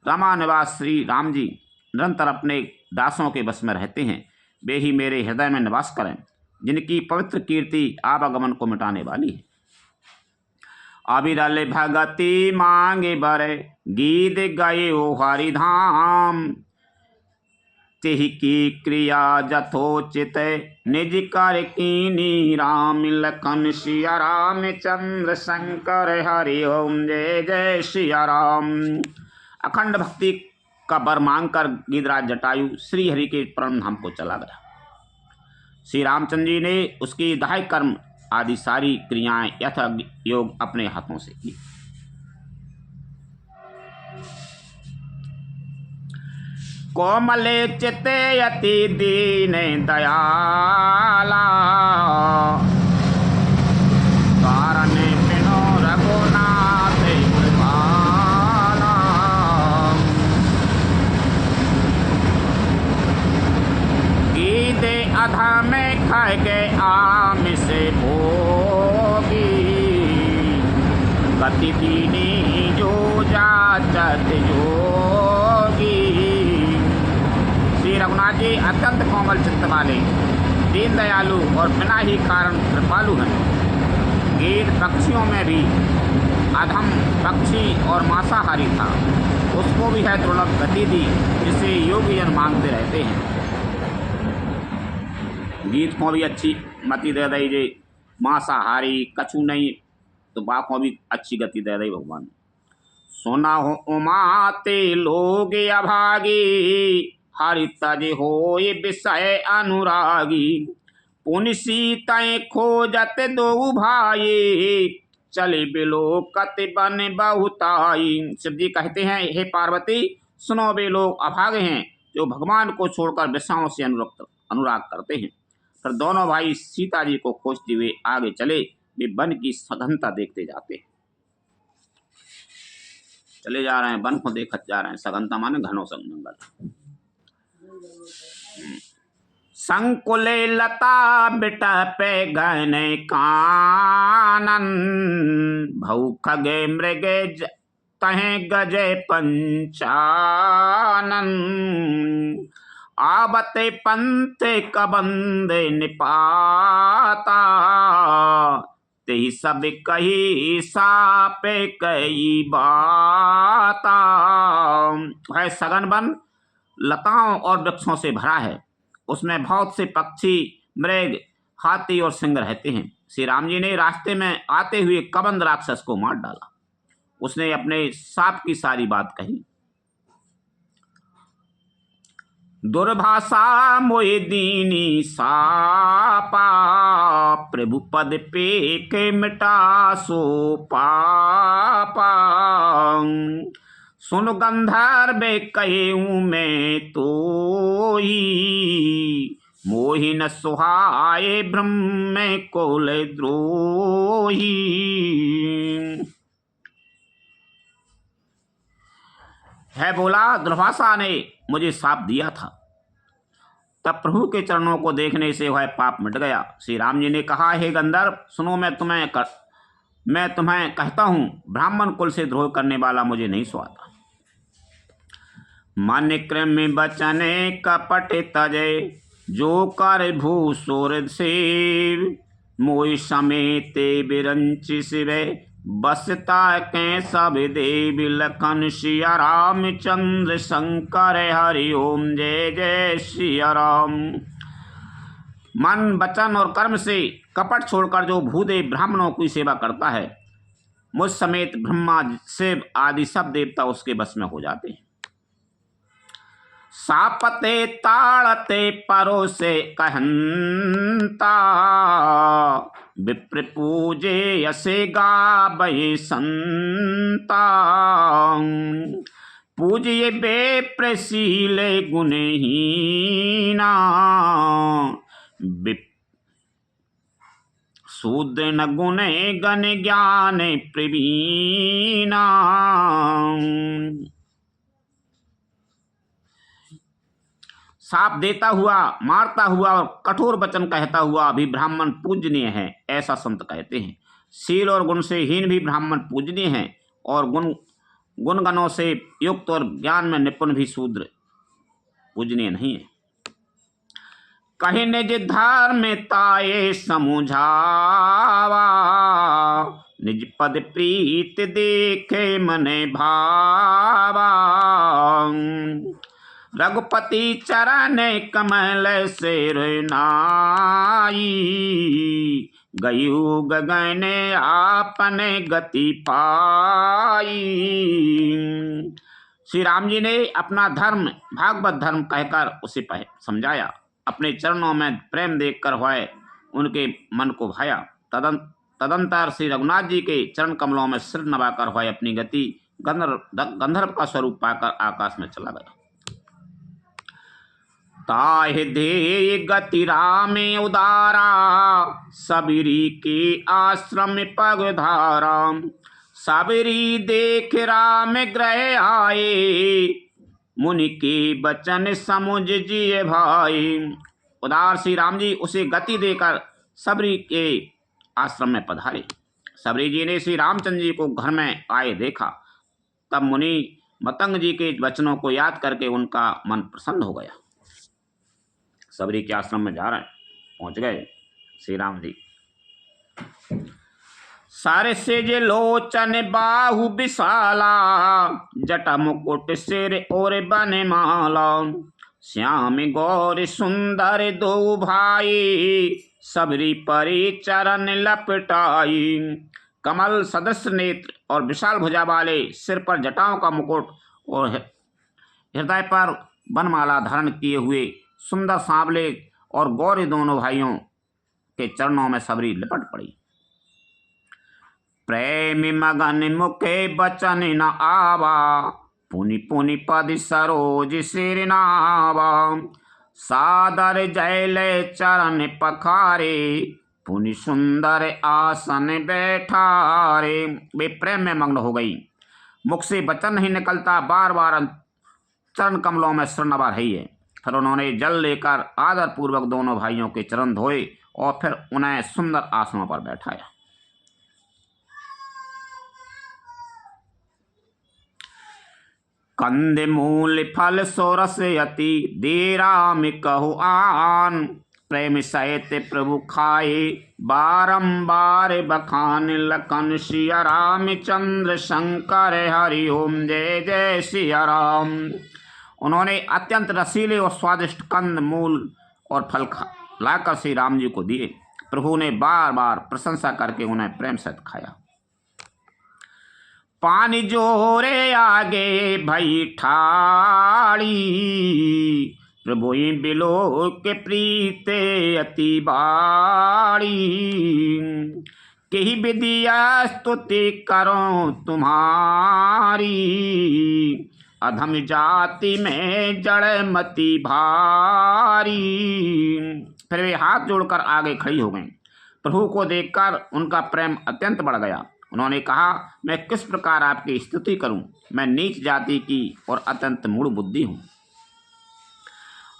A: रामानिवास श्री राम जी निरंतर अपने दासों के बस में रहते हैं। वे ही मेरे हृदय में निवास करें, जिनकी पवित्र कीर्ति आवागमन को मिटाने वाली है। अविरल भगति मांगे बर गीत गए ओ हरिधाम, तेहि की क्रिया जथोचित निज कर कीनी। राम लखन सिया रामचंद्र शंकर हरि ओम जय जय सिया राम। अखंड भक्ति का वर मांगकर गीधराज जटायु श्री हरि के परम धाम को चला गया। श्री रामचंद्र जी ने उसकी दाह कर्म आदि सारी क्रियाएं यथा योग अपने हाथों से की। कोमले चिते यति दीन दयाला, कारण बिनो रघुनाथ कृपाला। गीते अधा में खाए गए आम से भोगी, गति दीनी जो जाचत जोगी। श्री रघुनाथ जी अत्यंत कोमल चित्त वाले, दीन दयालु और बिना ही कारण कृपालु हैं। गीत पक्षियों में भी अधम पक्षी और मांसाहारी था, उसको भी है दुर्लभ गति दी, जिसे योगी जन मांगते रहते हैं। गीत को भी अच्छी मति दे दीजिए, मांसाहारी कछु नहीं तो बाप को भी अच्छी गति दे दे भगवान। सुना हो उमाते लोग अभागी, हरि तज हो ये विषय अनुरागी। पुनि सीताएं खोजत दो भाई, चले बिलोकत बन बहुताई। शिव जी कहते हैं, हे पार्वती सुनो, वे लोग अभागे हैं जो भगवान को छोड़कर विषयों से अनुराग करते हैं। फिर दोनों भाई सीता जी को खोजते हुए आगे चले। वे वन की सघनता देखते जाते हैं, चले जा रहे हैं, वन को देखते जा रहे हैं। सघनता माने घनो जंगल। संकुले लता बिटपे गन कानन, भौ खगे मृगे तहे गजे पंचानन। आवते पंथ कबंद निपाता, तेहि सब कही सापे कई बाता। है सघन वन लताओं और वृक्षों से भरा है, उसमें बहुत से पक्षी मृग हाथी और सिंह रहते हैं। श्री राम जी ने रास्ते में आते हुए कबंद राक्षस को मार डाला। उसने अपने सांप की सारी बात कही। दुर्भाषा मोहि दीनी सापा, प्रभु पद पे के मिटा सो पापा। सुन गंधर्व कहूँ मैं तोई, मोहि न सुहाए ब्रह्म कुल द्रोही। है बोला, दुर्भाषा ने मुझे शाप दिया था। तब प्रभु के चरणों को देखने से वह पाप मिट गया। श्री राम जी ने कहा, हे गंधर्व सुनो, मैं तुम्हें कहता हूँ, ब्राह्मण कुल से द्रोह करने वाला मुझे नहीं सुहाता। मन क्रम बचन कपट तजे, जो कर भूसुर सेव, मोहि समेत बिरंच शिवे, बसता के सब देव लखन सिया रामचंद्र शंकर हरि ओम जय जय सिया राम। मन वचन और कर्म से कपट छोड़कर जो भूदेव ब्राह्मणों की सेवा करता है, मुझ समेत ब्रह्मा शिव आदि सब देवता उसके बस में हो जाते हैं। सापते ताड़ते परोसे कहंता, विप्र पूजे यसे गावै संता, पूजिए बेप्रशील गुणहीना, शूद्र न गुण गण ज्ञान प्रवीणा। साप देता हुआ, मारता हुआ और कठोर वचन कहता हुआ भी ब्राह्मण पूजनीय है, ऐसा संत कहते हैं। शील और गुण से हीन भी ब्राह्मण पूजनीय है, और गुणगणों से युक्त और ज्ञान में निपुण भी शूद्र पूजनीय नहीं है। कहीं निज धार्मिकताए समुझावा, निज पद प्रीत देखे मने भावा, रघुपति चरण कमल सिर नाई, गयु गगन आपन गति पाई। श्री राम जी ने अपना धर्म भागवत धर्म कहकर उसे समझाया। अपने चरणों में प्रेम देखकर वह उनके मन को भाया। तदंतर श्री रघुनाथ जी के चरण कमलों में सिर नवाकर वह अपनी गति गंधर्व का स्वरूप पाकर आकाश में चला गया। ताहि दे गति राम उदारा, सबरी के आश्रम पग धारा, सबरी देख राम ग्रह आए, मुनि के बचन समुझ जिए भाई। उदार श्री राम जी उसे गति देकर सबरी के आश्रम में पधारे। सबरी जी ने श्री रामचंद्र जी को घर में आए देखा। तब मुनि मतंग जी के वचनों को याद करके उनका मन प्रसन्न हो गया। सबरी के आश्रम में जा रहे हैं, पहुंच गए श्री राम जी। सारे से जे लोचन बाहु विशाला, जटा मुकुट सिर और बन माला, श्याम गौर सुंदर दो भाई, सबरी परी चरण लपटाई। कमल सदस्य नेत्र और विशाल भुजा वाले, सिर पर जटाओं का मुकुट और हृदय पर बनमाला धारण किए हुए सुंदर सांवले और गौरी दोनों भाइयों के चरणों में सबरी लिपट पड़ी। प्रेम मगन मुखे बचन न आवा, पुनि पुनि पद सरोज सिर नावा, सादर जयले चरण पखारे, पुनि सुंदर आसन बैठारे। वे प्रेम में मग्न हो गई, मुख से वचन नहीं निकलता, बार बार चरण कमलों में सिर नवा रही है। फिर उन्होंने जल लेकर आदर पूर्वक दोनों भाइयों के चरण धोए और फिर उन्हें सुंदर आसनों पर बैठाया। कंद मूल फल सोरस यति, दे राम कहु आन, प्रेम सहित प्रभु खाए, बारंबार बखान, लखन सिया रामचंद्र शंकर हरि ओम जय जय सिया राम। उन्होंने अत्यंत रसीले और स्वादिष्ट कंद मूल और फल लाकर श्री राम जी को दिए। प्रभु ने बार बार प्रशंसा करके उन्हें प्रेम सहित खाया। पानी जोरे आगे भई ठाड़ी, प्रभुई बिलो के प्रीते अति बाड़ी, केही विद्या स्तुति करो तुम्हारी, अधम जाति में जड़ मति भारी। फिर वे हाथ जोड़कर आगे खड़ी हो गईं। प्रभु को देखकर उनका प्रेम अत्यंत बढ़ गया। उन्होंने कहा, मैं किस प्रकार आपकी स्तुति करूं? मैं नीच जाति की और अत्यंत मूढ़ बुद्धि हूं।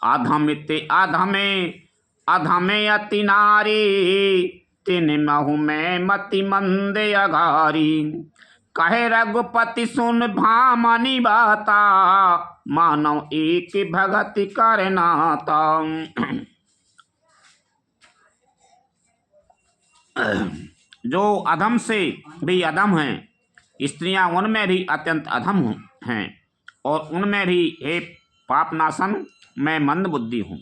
A: अधमिते अधमे अधमे अति नारी, तिन महु में मति मंद अघारी, कहे रघुपति सुन भामनी बाता, मानव एक भगति कर नाता। जो अधम से भी अधम हैं, स्त्रियां उनमें भी अत्यंत अधम हैं, और उनमें भी हे पापनाशन मैं मंद बुद्धि हूँ।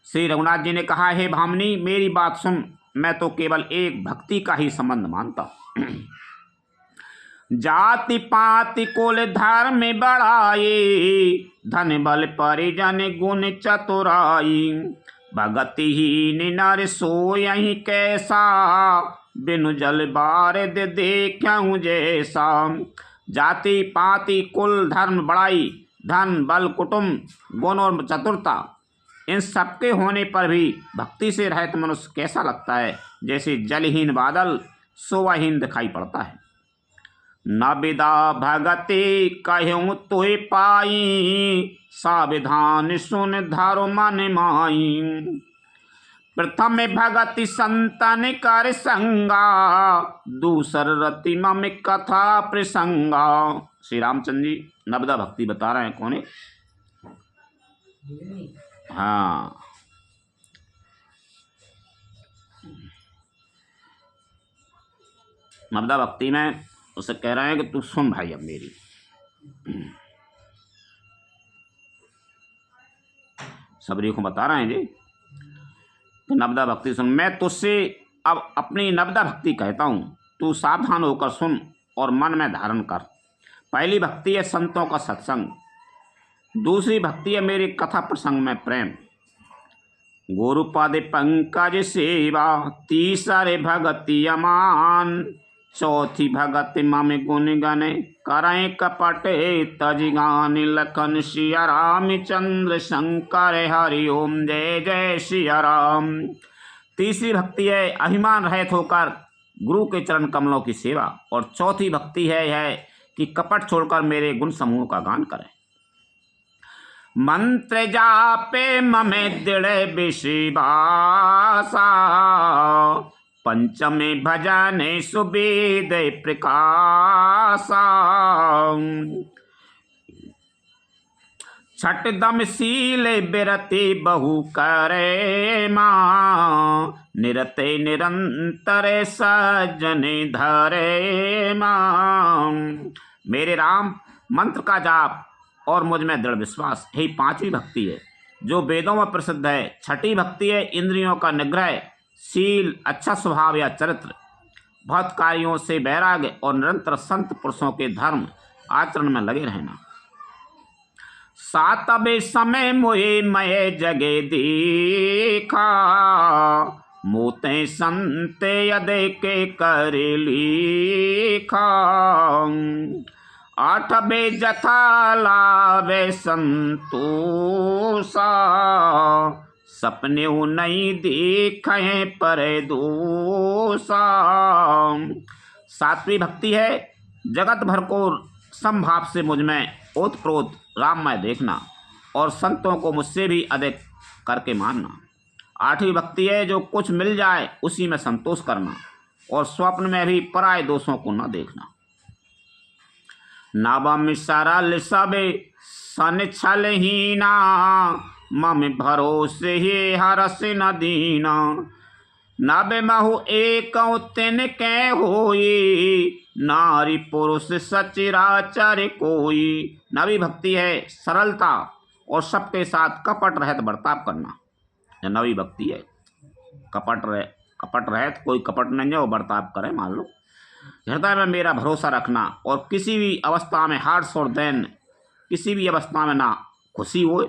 A: श्री रघुनाथ जी ने कहा, हे भामनी मेरी बात सुन, मैं तो केवल एक भक्ति का ही संबंध मानता। जाति पाति कुल धर्म बढ़ाए, धन बल परिजन गुण चतुराई, भगतिहीन नर सोयहि कैसा, बिनु जल बारिद देखूं जैसा। जाति पाति कुल धर्म बढ़ाई, धन बल कुटुंब गुण और चतुरता, इन सबके होने पर भी भक्ति से रहित मनुष्य कैसा लगता है, जैसे जलहीन बादल शोभाहीन दिखाई पड़ता है। न विदा भगति कहूँ तुहि पाई, साविधान सुन धरो मन माई, प्रथम भगति संतन कर संगा, दूसर रति मम कथा प्रसंगा। श्री रामचंद्र जी नवदा भक्ति बता रहे हैं। कौन है? हाँ, नवदा भक्ति में उसे कह रहे हैं कि तू सुन भाई अब मेरी। सबरी को बता रहे हैं जी तो नवदा भक्ति सुन। मैं तुझसे अब अपनी नवदा भक्ति कहता हूँ, तू सावधान होकर सुन और मन में धारण कर। पहली भक्ति है संतों का सत्संग, दूसरी भक्ति है मेरे कथा प्रसंग में प्रेम, गुरुपद पंकज सेवा, तीसरे भगति अमान, चौथी भगति मम गुण गण, करें कपट तजगान, लखन सिया रामचंद्र शंकर हरि ओम जय जय सिया राम। तीसरी भक्ति है अभिमान रहित होकर गुरु के चरण कमलों की सेवा, और चौथी भक्ति है कि कपट छोड़कर मेरे गुण समूह का गान करें। मंत्र जापे ममे दृढ़ विश्वासा, पंचमे भजने सुवेद प्रकाशा, छठ दम शील बिरति बहु करे माँ, निरते निरंतर सज्जन धरे माँ। मेरे राम मंत्र का जाप और मुझ में दृढ़ विश्वास, यही पांचवी भक्ति है जो वेदों में प्रसिद्ध है। छठी भक्ति है इंद्रियों का निग्रह, शील, अच्छा स्वभाव या चरित्र, बहुत कार्यों से वैराग्य और निरंतर संत पुरुषों के धर्म आचरण में लगे रहना। सातवे समय मोहे मय जगे देखा, मोते संत यदे के कर लिखा, आठवे जथा लावे संतोषा, सपने नहीं देखे पर दोषा। सातवीं भक्ति है जगत भर को समभाव से मुझ में ओतप्रोत राममय देखना, और संतों को मुझसे भी अधिक करके मानना। आठवीं भक्ति है जो कुछ मिल जाए उसी में संतोष करना, और स्वप्न में भी पराये दोषों को न देखना। नवम सरल सबे सन छलहीना, मम भरोसे ही हरस न दीना, नबे महु एक तिन के होई, नारी पुरुष सचराचर कोई। नवी भक्ति है सरलता और सबके साथ कपट रहित बर्ताव करना। यह नवी भक्ति है। कपट रहित कोई कपट नहीं है, वो बर्ताव करे। मान लो हृदय में मेरा भरोसा रखना, और किसी भी अवस्था में हर्ष और दैन किसी भी अवस्था में ना खुशी हो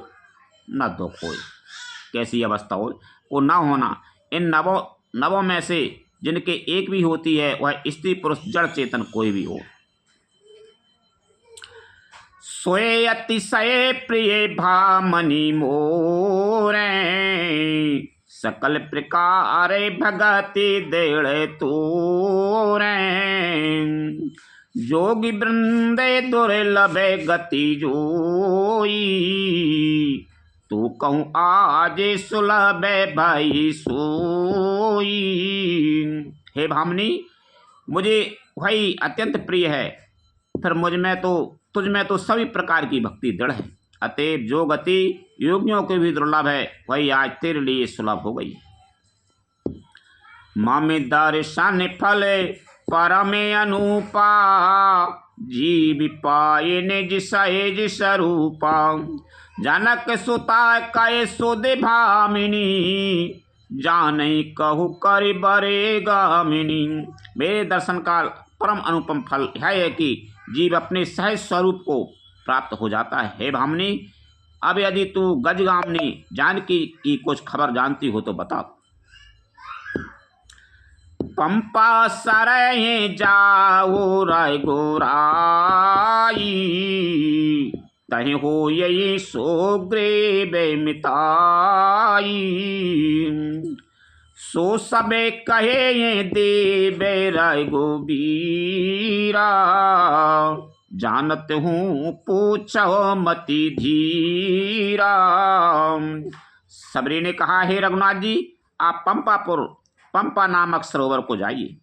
A: न दुख हो, कैसी अवस्था हो, वो न होना। इन नवों में से जिनके एक भी होती है वह स्त्री पुरुष जड़ चेतन कोई भी हो। सोए अतिशय प्रिय भामनी मोरे, सकल प्रकार भगति देड़ तोरे। जोगी वृंदे दुर्लभ गति जोई, तू कहूँ आज सुलभ भाई सोई। हे भामनी, मुझे वही अत्यंत प्रिय है, फिर तुझ में तो सभी प्रकार की भक्ति दृढ़ है। अतएव जो गति योगियों के भी दुर्लभ है वही आज तेरे लिए सुलभ हो गई। मामे दर्शन फल परमे अनुपा, जीव पाए निज सहज स्वरूपा। जनक सुता कय सुध भामिनी, जाने कहु कर बरे गामिनी। मेरे दर्शन का परम अनुपम फल यह है कि जीव अपने सहज स्वरूप को प्राप्त हो जाता है। हे भामिनी, अब यदि तू गजगामिनी जानकी की कुछ खबर जानती हो तो बता। पंपा सरय जाओ राय गोराई, तहि हो यही सोग्रीव मिताई। सो सबे कहे देवे राय गोबीरा, जानत हूँ पूछो मति धीरा। सबरी ने कहा, हे रघुनाथ जी, आप पंपा नामक सरोवर को जाइए,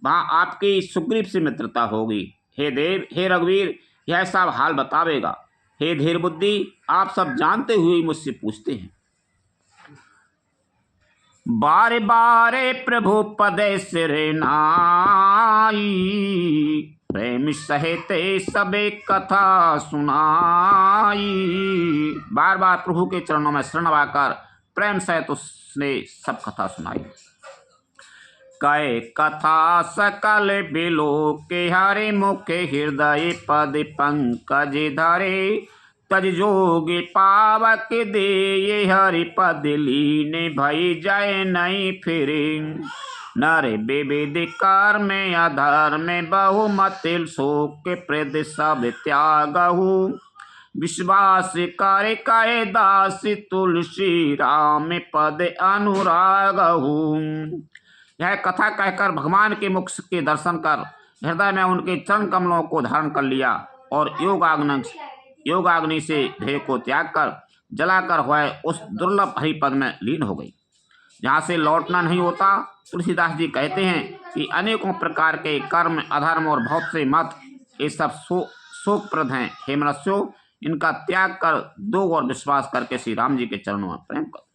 A: वहां आपकी सुग्रीव से मित्रता होगी। हे देव, हे रघुवीर, यह सब हाल बतावेगा। हे धीर बुद्धि, आप सब जानते हुए मुझसे पूछते हैं। बारे बारे प्रभु पदे सिर नाई, प्रेम सहिते सबे कथा सुनाई। बार बार प्रभु के चरणों में शरण पाकर प्रेम सहित उसने सब कथा सुनाई। कय कथा सकल बिलो के हरे मुखे, हृदय पद पंकज धरे। तज जोगी पावक दे ये हरि पद लीने, भई जाए नहीं फिरे। नर विविध कार में आधार में बहु मतिल, शोक प्रद सब त्यागहु। विश्वास करे कहे दास, तुलसी राम पद अनुरागहु। यह कथा कहकर भगवान के मुख के दर्शन कर हृदय में उनके चरण कमलों को धारण कर लिया और योगाग्नि से देह को त्याग कर जलाकर हुए उस दुर्लभ हरिपद में लीन हो गई, जहाँ से लौटना नहीं होता। तुलसीदास जी कहते हैं कि अनेकों प्रकार के कर्म, अधर्म और बहुत से मत ये सब शोकप्रद हैं। हे मनुष्यों, इनका त्याग कर दो और विश्वास करके श्री राम जी के चरणों में प्रेम कर।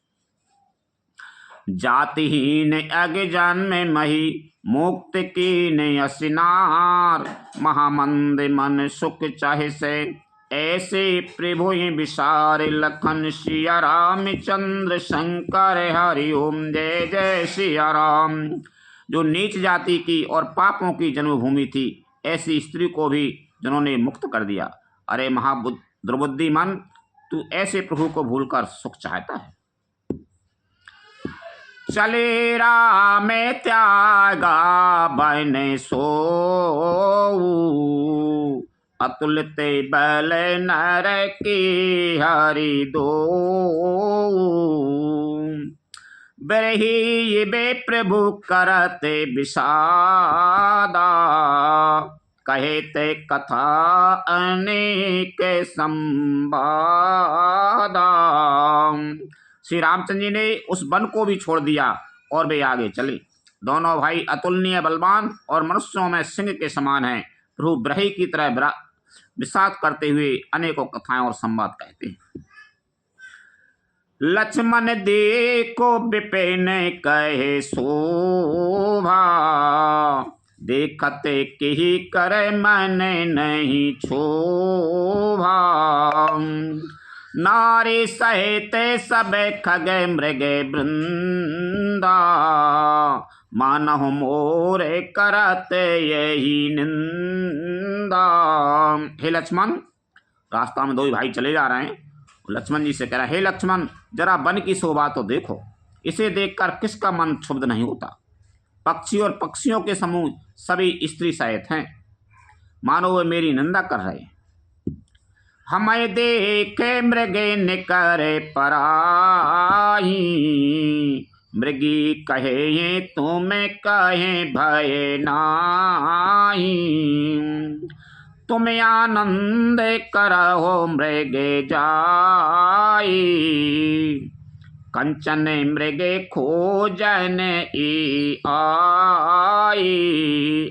A: जातिहीन अज्ञान में मही, मुक्त की ने असिनार। महामंद मन सुख चाहे से, ऐसे प्रभु विसार। लखन सिया रामचंद्र शंकर हरि ओम, जय जय सिया राम। जो नीच जाति की और पापों की जन्मभूमि थी, ऐसी स्त्री को भी जिन्होंने मुक्त कर दिया। अरे दुर्बुद्धि मन, तू ऐसे प्रभु को भूलकर सुख चाहता है। चले राम त्यागा बन सो, अतुलित बल नर की हरि दो। बरही बे प्रभु करते विषादा, कहते कथा अनेक संवादा। श्री रामचंद्र जी ने उस वन को भी छोड़ दिया और वे आगे चले। दोनों भाई अतुलनीय बलवान और मनुष्यों में सिंह के समान हैं। प्रभु ब्रही की तरह विषाद करते हुए अनेकों कथाएं और संवाद कहते हैं। लक्ष्मण देखो विपिन कहे शोभा, देखते कही करे मन नहीं क्षोभा। नारी सहित सब खग मृग वृंदा, मानहु मोरे करत यही निंदा। हे लक्ष्मण, रास्ता में दो भाई चले जा रहे हैं लक्ष्मण जी से कह रहा, हे लक्ष्मण, जरा वन की शोभा तो देखो, इसे देखकर किसका मन क्षुब्ध नहीं होता। पक्षी और पक्षियों के समूह सभी स्त्री सहित हैं, मानो वे मेरी निंदा कर रहे हैं। हमें देखे मृगे निकरे पराई, मृगी कहे ये तुम्हें कहे भय नाही। तुम आनंद करहो मृगे जाई, कंचन मृगे खोजन आई।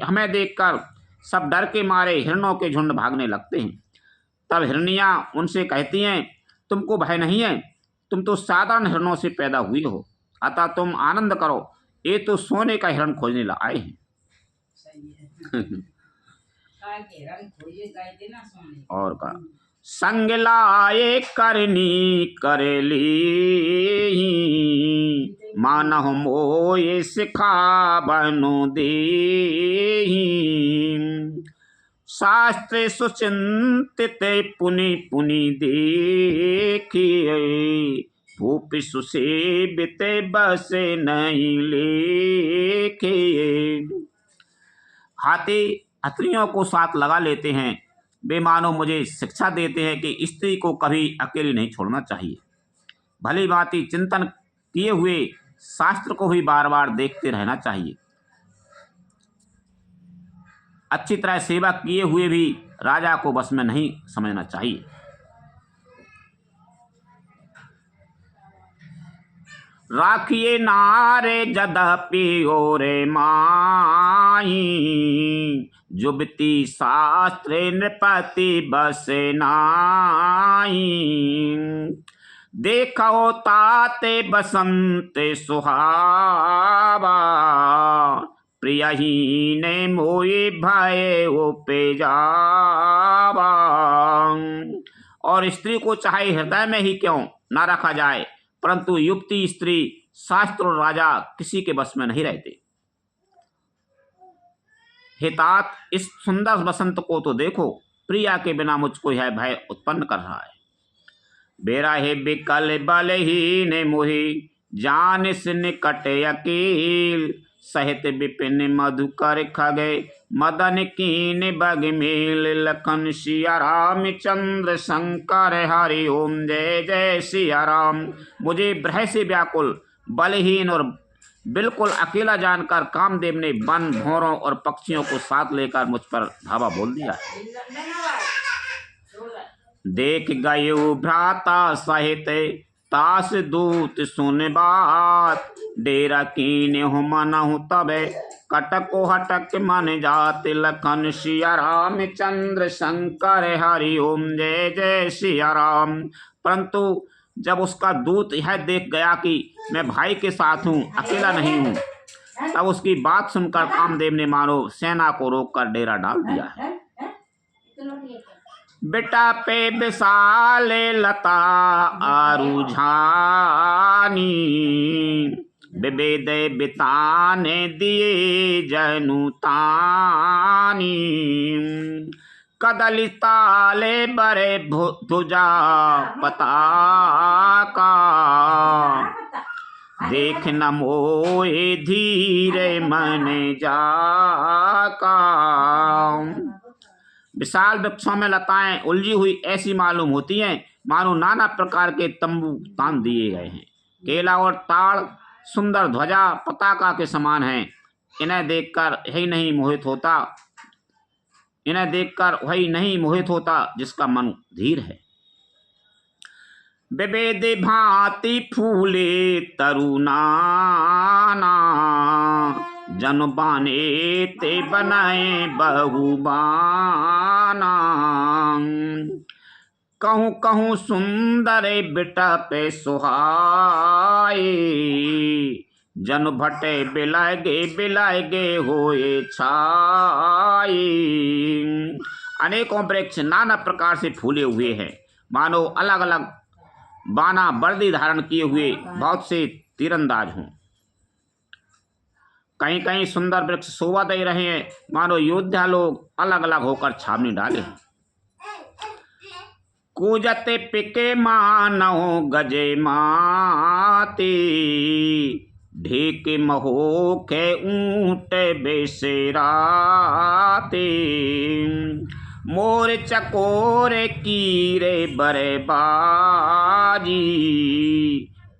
A: हमें देखकर सब डर के मारे हिरणों के झुंड भागने लगते हैं। तब हिरनियाँ उनसे कहती हैं, तुमको भय नहीं है, तुम तो साधारण हिरणों से पैदा हुई हो, अतः तुम आनंद करो, ये तो सोने का हिरण खोजने आए हैं। और का संग लाए करनी करेली, मानह मोय सिखा बनो दे। शास्त्र सुचिंतित पुनि पुनि देखिए, भूप सुसेवित बस नहीं लेखे। हाथी हथनियों को साथ लगा लेते हैं, वे मानो मुझे शिक्षा देते हैं कि स्त्री को कभी अकेली नहीं छोड़ना चाहिए। भली भांति चिंतन किए हुए शास्त्र को भी बार बार देखते रहना चाहिए। अच्छी तरह सेवा किए हुए भी राजा को बस में नहीं समझना चाहिए। राखिए नारे जदपि ओरे माही, जुबती शास्त्र नृपति बस नाही। देखो ताते बसंत सुहावा, प्रियहीन मोये भय उपजावा। और स्त्री को चाहे हृदय में ही क्यों न रखा जाए, परंतु युक्ति स्त्री शास्त्र और राजा किसी के बस में नहीं रहते। हे तात, इस सुंदर बसंत को तो देखो, प्रिया के बिना मुझको यह भय उत्पन्न कर रहा है। बेरा हे बिकल बलहीन मोहि, जानिस निकट अकील। सहित विपिन मधुकर खगे, मदन कीन बग मेल। लखन सिया राम चंद्र शंकर हरि ओम, जय जय सिया राम। मुझे भय से व्याकुल, बलहीन और बिल्कुल अकेला जानकर कामदेव ने वन, भौरों और पक्षियों को साथ लेकर मुझ पर धावा बोल दिया। देख गयो भ्राता सहित तास दूत सुन बात। डेरा कीन हो मनहु तबे, कटको हटक मन जात। लखन सिया राम चंद्र शंकर हरि ओम, जय जय सिया राम। परंतु जब उसका दूत यह देख गया कि मैं भाई के साथ हूँ, अकेला नहीं हूँ, तब उसकी बात सुनकर कामदेव ने मानो सेना को रोककर डेरा डाल दिया है। बेटा पे विशाल लता आरु झानी, विवेद बिताने दिए जनु तानी। कदली ताले बरे ध्वजा पताका, देख न मोए धीरे मन जाका। विशाल वृक्षों में लताएं उलझी हुई ऐसी मालूम होती हैं, मानो नाना प्रकार के तंबू तान दिए गए हैं। केला और ताड़ सुंदर ध्वजा पताका के समान हैं। इन्हें देखकर वही नहीं मोहित होता जिसका मन धीर है। विवेद भांति फूले तरुनाना, जन बाने ते बनाए बहुबाना। कहूँ कहूँ सुंदर बिटा पे सुहाए, जन भटे बिलागे होए छाए। अनेकों वृक्ष नाना प्रकार से फूले हुए हैं, मानो अलग अलग बाना वर्दी धारण किए हुए बहुत से तीरंदाज हों। कहीं कहीं सुंदर वृक्ष शोभा दे रहे हैं, मानो योद्धा लोग अलग अलग होकर छावनी डाले हैं। कूजते पिके मानव गजे माते, ढेक महोखे ऊंट बेसेराते, मोर चकोर कीरे बरे बाजी,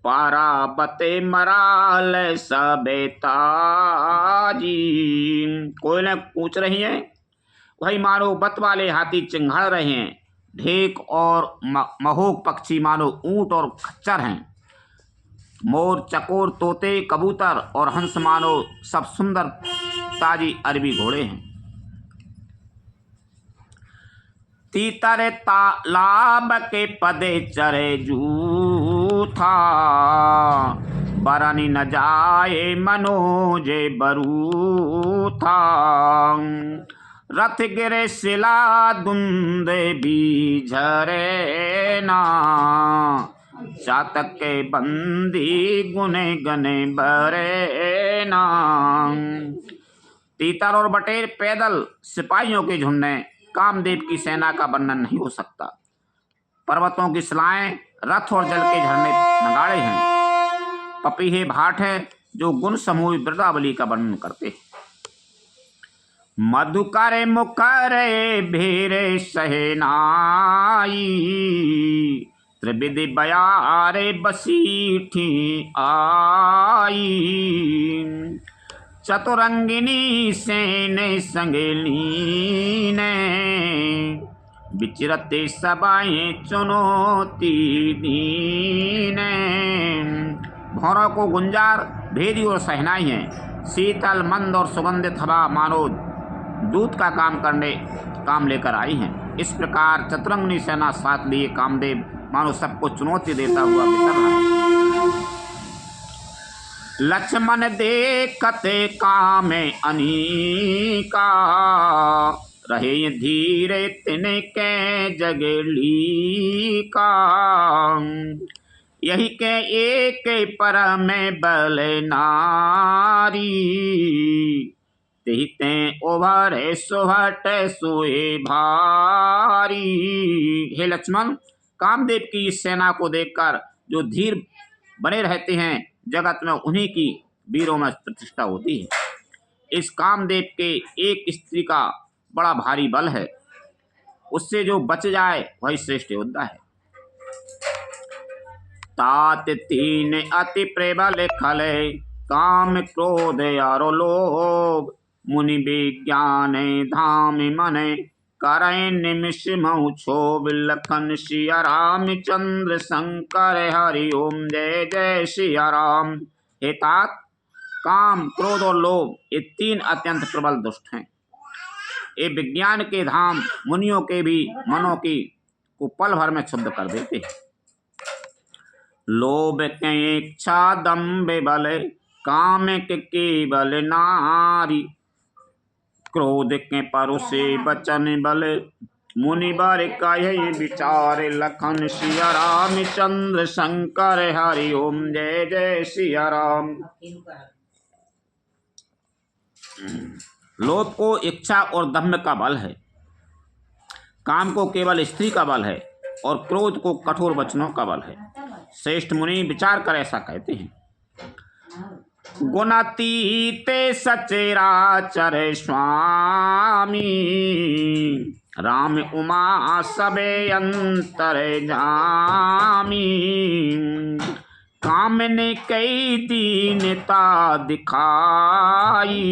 A: पारा बते मराल सबे ताजी। कोयलें पूछ रही हैं, वही मानो बत वाले हाथी चिंघाड़ रहे हैं, ढेक और महोक पक्षी मानो ऊंट और खच्चर हैं, मोर चकोर तोते कबूतर और हंस मानो सब सुंदर ताजी अरबी घोड़े हैं। तीतर तालाब के पदे चरे जूथा, बरनी न जाए मनोजे बरूथा, रथ गिरे शिला दुंदे बीझरे ना, चातक के बंदी गुने गने बरे ना। तीतर और बटेर पैदल सिपाहियों के झुंड ने कामदेव की सेना का वर्णन नहीं हो सकता। पर्वतों की शिलाएं, रथ और जल के झरने नगाड़े हैं। पपीहे भाट है जो गुण समूह वृंदावली का वर्णन करते हैं। मधुकर मुकर भेरे सहनाई, त्रिविधि बयारे बसीठी आई, चतुरंगिनी सेन संगेली ने, विचरते सबाएं चुनौती दीने। भौरों को गुंजार, भेदी और सहनाई है, शीतल मंद और सुगंधित हवा मानो दूत का काम लेकर आई हैं। इस प्रकार चतुरंगिनी सेना साथ लिए कामदेव मानो सबको चुनौती देता हुआ विचर रहा है। लक्ष्मण देखते कामे अनीका, रहे धीरे तिनके जगली का, यही के एक पर में बल नारी, तिहते उभरे सुहट सोए भारी। हे लक्ष्मण, कामदेव की इस सेना को देखकर जो धीर बने रहते हैं, जगत में उन्हीं की वीरों में प्रतिष्ठा होती है। इस कामदेव के एक स्त्री का बड़ा भारी बल है, उससे जो बच जाए वही श्रेष्ठ योद्धा है। तात तीन अति प्रबल खले, काम क्रोध यारो लोभ, मुनि विज्ञान धाम मने, करे निमिष महु क्षोभ, लखन सिया रामचंद्र शंकर हरि ओम जय जय सिया राम। हे तात, काम क्रोध और लोभ ये तीन अत्यंत प्रबल दुष्ट हैं। ये विज्ञान के धाम मुनियों के भी मनों की को पल भर में क्षुब्ध कर देते हैं। लोभ के इच्छा दम्भ बल, काम के केवल नारी, क्रोध के परुषे वचन बल, मुनि बर कहे विचार, लखन सिया रामचंद्र शंकर हरि ओम जय जय सिया राम। लोभ को इच्छा और दम्भ का बल है, काम को केवल स्त्री का बल है और क्रोध को कठोर वचनों का बल है। श्रेष्ठ मुनि विचार कर ऐसा कहते हैं। गुणातीते सचराचर स्वामी, राम उमा सबे अंतर जामी, काम ने कई दीनता दिखाई,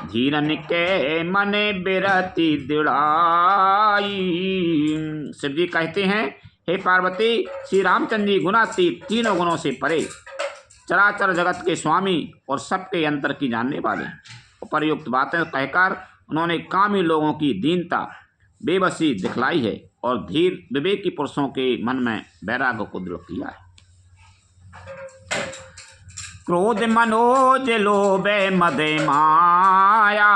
A: धीरन के मने बिरति दिड़ाई। शिव जी कहते हैं, हे पार्वती, श्री रामचंद्र जी गुणातीत, तीनों गुणों से परे, चराचर जगत के स्वामी और सबके अंतर की जानने वाले। उपर्युक्त बातें कहकर उन्होंने कामी लोगों की दीनता बेबसी दिखलाई है और धीर विवेकी पुरुषों के मन में वैराग्य को दृढ़ किया है। क्रोध मनोज लोभे मदे माया,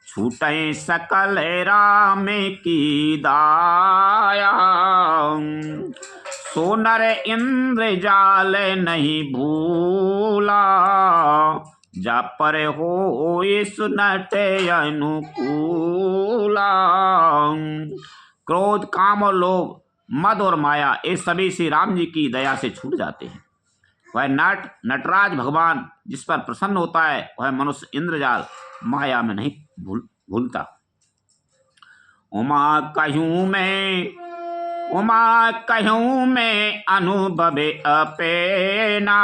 A: छूटे सकल राम की दाया, सोनर इंद्र जाल नहीं भूला, जा पर हो सुनट अनुकूला, क्रोध, काम और लोभ, मद और माया, ये सभी श्री राम जी की दया से छूट जाते हैं। वह नटराज भगवान जिस पर प्रसन्न होता है, वह मनुष्य इंद्रजाल माया में नहीं भूलता। उमा कहूँ मैं अनुभवे अपेना,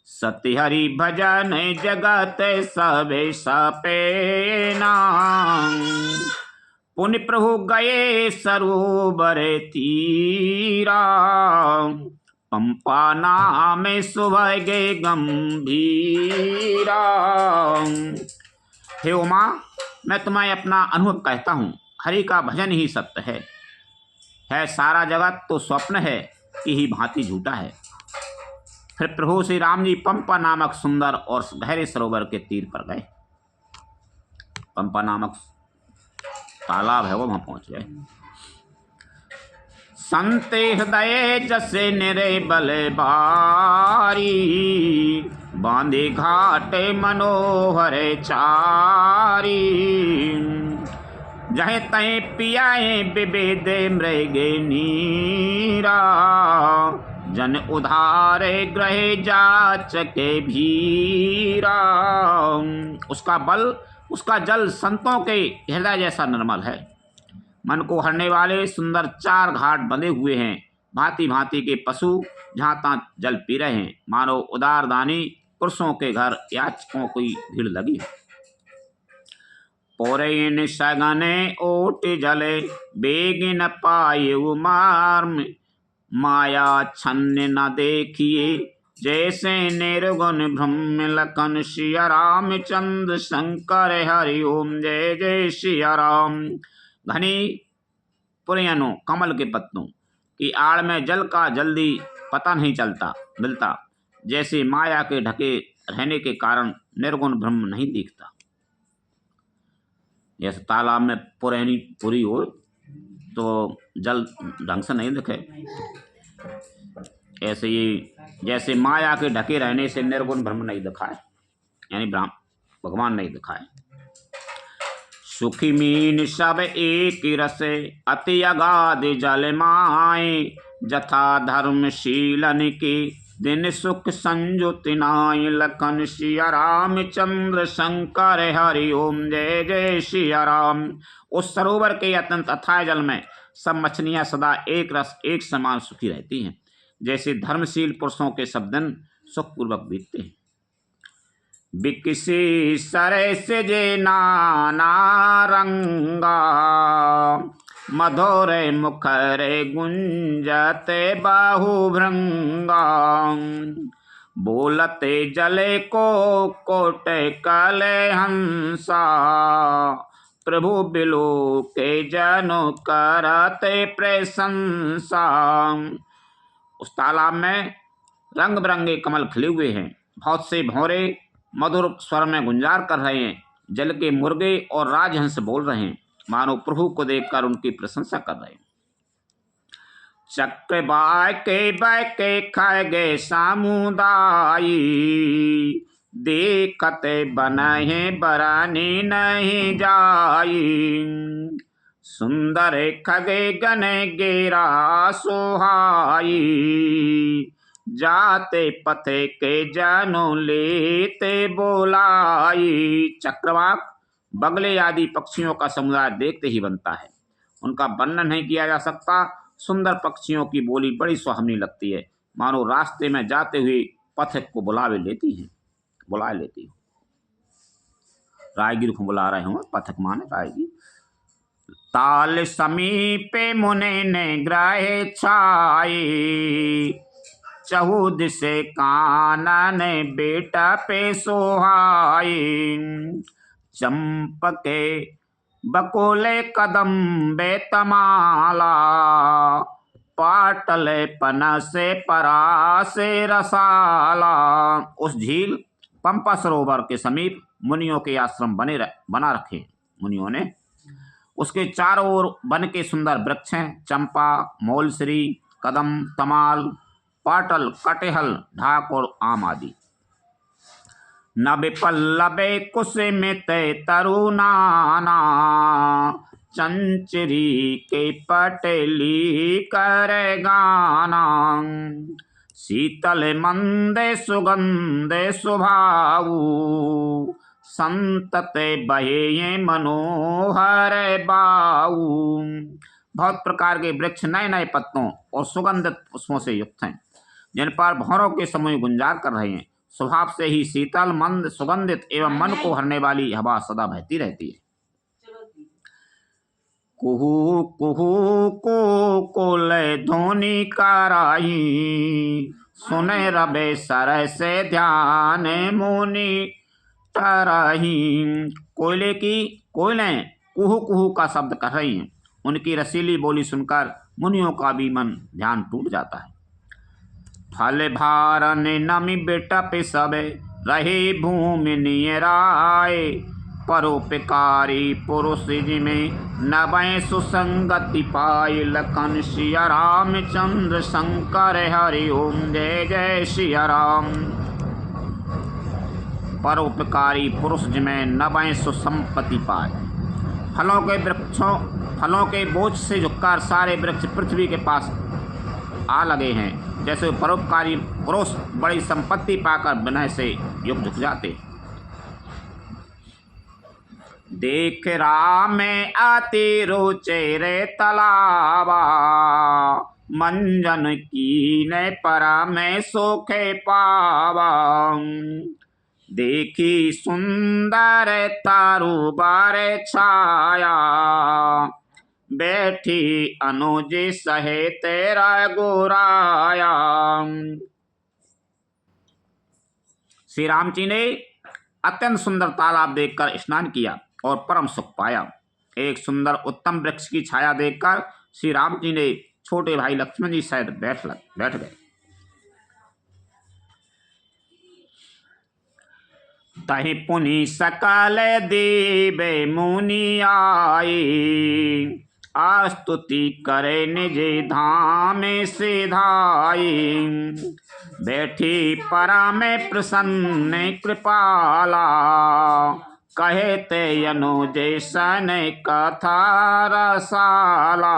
A: सत्य हरि भजन जगत सबे सपेना। पुण्य प्रभु गए सरोवर तीरा, पंपा नाम सुबह गे गंभीरा। हे उमा, मैं तुम्हें अपना अनुभव कहता हूँ, हरि का भजन ही सत्य है सारा जगत तो स्वप्न है कि ही भांति झूठा है। फिर प्रभु श्री राम जी पंपा नामक सुंदर और गहरे सरोवर के तीर पर गए। पंपा नामक तालाब है, वो वहां पहुंच गए। संते हृदय जसे निरे बल बारी, बांधे घाट मनोहर चारी। जहे तय पियाए विवेद मृगे नीरा, जन उधारे ग्रहे जाच के भीरा। उसका जल संतों के हृदय जैसा निर्मल है। मन को हरने वाले सुंदर 4 घाट बंधे हुए हैं। भांति भांति के पशु जहाँ तहाँ जल पी रहे हैं, मानो उदार दानी पुरुषों के घर याचकों की भीड़ लगी है। पोरेन सगने ओट जले, बेगिन पाए मार्म, माया छन्न न देखिए, जैसे निर्गुण ब्रह्म लखन सिया रामचंद्र शंकर हरि ओम जय जय सिया राम। घनी पुरैनों कमल के पत्तों की आड़ में जल का जल्दी पता नहीं मिलता, जैसे माया के ढके रहने के कारण निर्गुण ब्रह्म नहीं दिखता। जैसे तालाब में पुरैनी पूरी हो तो जल ढंग से नहीं दिखे, ऐसे ही जैसे माया के ढके रहने से निर्गुण ब्रह्म नहीं दिखाए, यानी भगवान नहीं दिखाए। सुखी मीन सब एक रस, अति अगाध जल माए, जथा धर्मशीलन के दिन सुख संजुति नाय। लखन सिया रामचंद्र शंकर हरि ओम जय जय सिया राम। उस सरोवर के अत्यंत अथाह जल में सब मछलियां सदा एक रस एक समान सुखी रहती हैं, जैसे धर्मशील पुरुषों के सब दिन सुखपूर्वक बीतते हैं। बिकसी सरस जे नाना रंगा, मधुर मुखर गुंजते बाहुभृंगा। बोलते जले को कोट कले हंसा, प्रभु बिलो के जनो करते प्रशंसा। उस तालाब में रंग बिरंगे कमल खिले हुए हैं। बहुत से भौरे मधुर स्वर में गुंजार कर रहे हैं। जल के मुर्गे और राजहंस बोल रहे हैं, मानो प्रभु को देखकर उनकी प्रशंसा कर रहे हैं। चक्र बाके खाए गए सामुदाई, देखते बनहे बरानी नहीं जाई। सुंदर खगे गने गेरा सोहाई, जाते पथे के जानो लेते बोलाई। चक्रवाक बगले आदि पक्षियों का समुदाय देखते ही बनता है, उनका वर्णन नहीं किया जा सकता। सुंदर पक्षियों की बोली बड़ी सुहावनी लगती है, मानो रास्ते में जाते हुए पथिक को बुला लेती है। राहगीर को बुला रहे हों, पथिक माने राहगीर। ताल समीपे मुने ने ग्रहे छाई, चहुद से कानन बेटा पे सोहाई। चंपके बकोले कदम बेतमाला, पाटले पनसे परासे रसाला। उस झील पंपा सरोवर के समीप मुनियों के आश्रम बना रखे मुनियों ने। उसके चारों ओर वन के सुंदर वृक्ष हैं, चंपा, मौलश्री, कदम, तमाल, पाटल, कटेहल, ढाक और आम आदि। नभ पल्लवे कुसुमित तरुणाना, चंचरी के पटली कर गाना। शीतल मंदे सुगंधे सुभाऊ, संतते बहे मनोहर बाऊ। बहुत प्रकार के वृक्ष नए नए पत्तों और सुगंधित पुष्पों से युक्त हैं, जिन पर भंवरों के समूह गुंजार कर रहे हैं। स्वभाव से ही शीतल मंद सुगंधित एवं मन को हरने वाली हवा सदा बहती रहती है। कुहू कुहू को कोले ध्वनि कराई, सुने रबे सर से ध्यान मुनि तरही। कोयलें कुहू कुहू का शब्द कर रही हैं। उनकी रसीली बोली सुनकर मुनियों का भी मन ध्यान टूट जाता है। फल भारन नमी बेटा पे सबे, रहे भूमि नियराए। परोपकारी पुरुष में नवै सुसंगति पाए। लखन सिया रामचंद्र शंकर हरि ओम जय जय सिया राम। परोपकारी पुरुष में नवै सुसंपत्ति पाए। फलों के बोझ से झुककर सारे वृक्ष पृथ्वी के पास आ लगे हैं। जैसे परोपकारी पुरुष बड़ी संपत्ति पाकर विनय से युग झुक जाते। देख राम आते रोचे रे तलावा, मंजन की न परा में सोखे पावा। देखी सुंदर तारू बार छाया, बैठी अनुज सहे तेरा गोराया। श्री राम जी ने अत्यंत सुंदर तालाब देखकर स्नान किया और परम सुख पाया। एक सुंदर उत्तम वृक्ष की छाया देखकर श्री राम जी ने छोटे भाई लक्ष्मण जी सहित बैठ गए। तहि पुनि सकल देव मुनि आए, आस्तुति करे निज धाम सिधाई। बैठी परम प्रसन्न कृपाला, कहते अनुज सन कथा रसाला।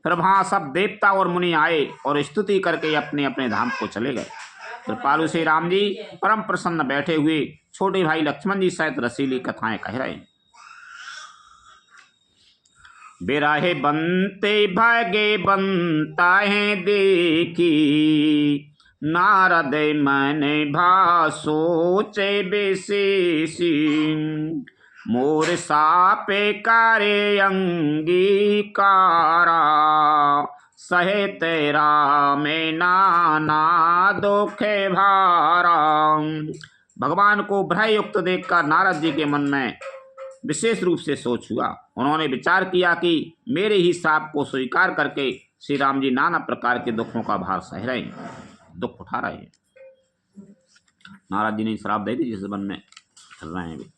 A: फिर वहां सब देवता और मुनि आए और स्तुति करके अपने अपने धाम को चले गए। कृपालु श्री राम जी परम प्रसन्न बैठे हुए छोटे भाई लक्ष्मण जी सहित रसीली कथाएं कह रहे हैं। बिराहे बनते भागे बनता है देखी, नारद मन भा सोचे विशेषी। मोर सापे कार्य अंगीकारा, सहे तेरा में नाना दुखे भारा। भगवान को भय युक्त देखकर नारद जी के मन में विशेष रूप से सोच हुआ। उन्होंने विचार किया कि मेरे ही शाप को स्वीकार करके श्री राम जी नाना प्रकार के दुखों का भार सह रहे हैं, दुख उठा रहे हैं। नारद जी ने श्राप दे दी जिस वन में चल रहे हैं।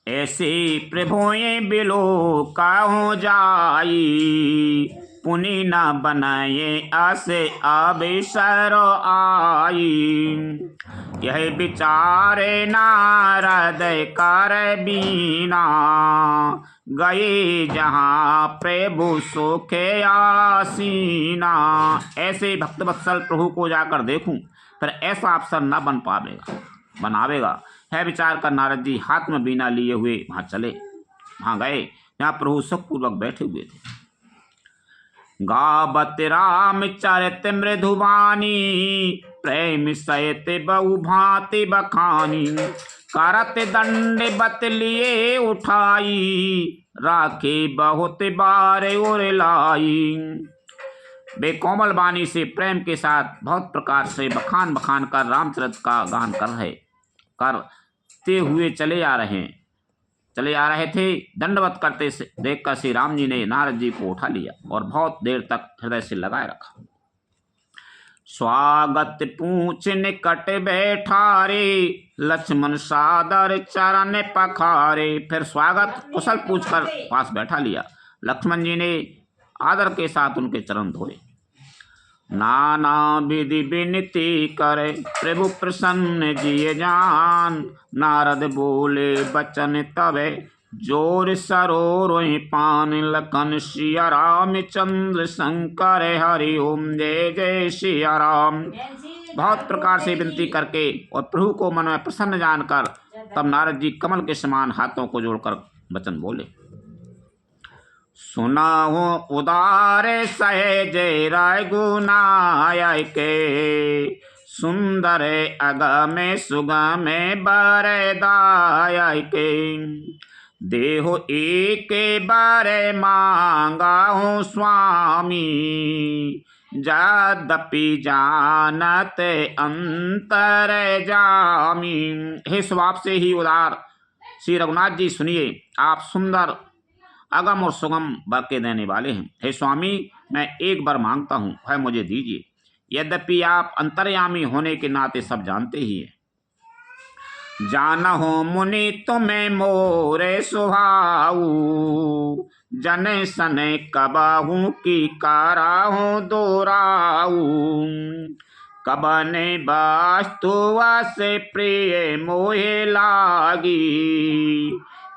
A: ऐसे प्रभुए बिलो काहू जाई, पुनि न बनाए आसे अवसर आई। यह विचारे नारद कर बीना, गए जहाँ प्रभु सुखे आसीना। ऐसे भक्तवत्सल प्रभु को जाकर देखूं, फिर ऐसा अवसर न बनावेगा है विचार कर नारद जी हाथ में बीना लिए हुए वहां गए जहाँ प्रभु सुखपूर्वक बैठे हुए थे। गावत राम चरित मृदुवानी, प्रेम सहित बहु भांति बखानी। करत दंड बत लिए उठाई, राखे बहुत बार उर लाई। वे कोमल वाणी से प्रेम के साथ बहुत प्रकार से बखान कर रामचरित का गान करते हुए चले आ रहे थे। दंडवत करते देखकर श्री राम जी ने नारद जी को उठा लिया और बहुत देर तक हृदय से लगाए रखा। स्वागत पूछ निकट बैठारे, लक्ष्मण सादर चरण पखारे। फिर स्वागत कुशल पूछकर पास बैठा लिया। लक्ष्मण जी ने आदर के साथ उनके चरण धोए। नाना विधि विनती करे प्रभु प्रसन्न जिय जान। नारद बोले बचन तबे जोर सरोरोहि पान। लखन सिया राम चंद्र शंकर हरि ओम जय जय सिया राम। बहुत प्रकार से विनती करके और प्रभु को मन में प्रसन्न जानकर तब नारद जी कमल के समान हाथों को जोड़कर वचन बोले। सुनाओ उदार सहज राय गुनाय के। सुंदर अगम सुगम बरदाय के। देहो एक बार मांगा हूँ स्वामी। यद्यपि जानत अंतर जामी। हे स्वभाव से ही उदार श्री रघुनाथ जी सुनिए, आप सुंदर अगम और सुगम वर के देने वाले हैं। हे स्वामी, मैं एक बार मांगता हूँ, है मुझे दीजिए। यद्यपि आप अंतर्यामी होने के नाते सब जानते ही हैं। जानहु मुनि तुम्हें मोरे सुहाऊ। जन सन कबाहू की काराहू दोराऊ। कबने वास्तुआ से प्रिय मोहे लागी।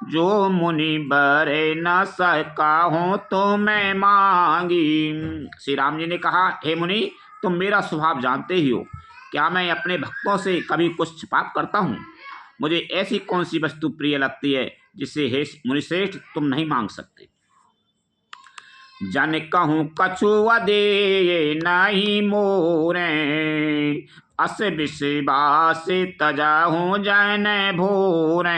A: जो मुनि बरे न सका हूँ तो मैं मांगी। श्री राम जी ने कहा, हे मुनि, तुम मेरा स्वभाव जानते ही हो। क्या मैं अपने भक्तों से कभी कुछ छिपा करता हूँ? मुझे ऐसी कौन सी वस्तु प्रिय लगती है जिसे हे मुनिश्रेष्ठ तुम नहीं मांग सकते। जन कहूँ कछुआ दे नहीं मोरे। अस विश्वास तजाहूँ जन भोरे।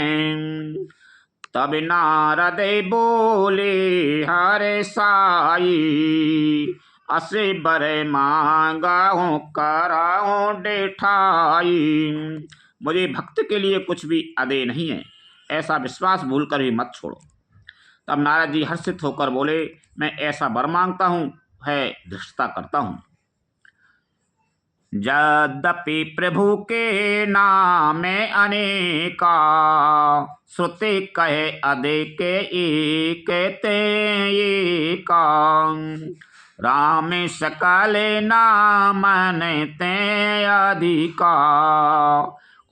A: तब नारद बोले हरे साई। असे बर मांगा हूँ कराऊँ डेठाई। मुझे भक्त के लिए कुछ भी अदे नहीं है, ऐसा विश्वास भूलकर भी मत छोड़ो। तब नारद जी हर्षित होकर बोले, मैं ऐसा वर मांगता हूँ, है धृष्टता करता हूँ। यद्यपि प्रभु के नाम अनेका। श्रुति कहे अदेके एक ते एका। राम सकल नामन ते अधिका।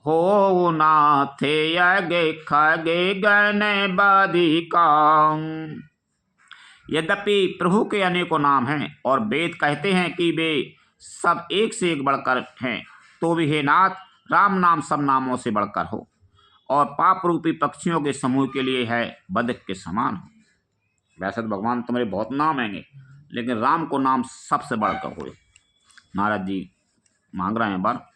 A: हो नाथे यज्ञ खगे गण बधिका। यद्यपि प्रभु के अनेकों नाम हैं और वेद कहते हैं कि वे सब एक से एक बढ़कर हैं, तो भी हे नाथ, राम नाम सब नामों से बढ़कर हो और पाप रूपी पक्षियों के समूह के लिए है बदक के समान हो। वैसे तो भगवान तुम्हारे बहुत नाम हैंगे, लेकिन राम को नाम सबसे बढ़कर हो। नारद जी मांग रहे हैं वर।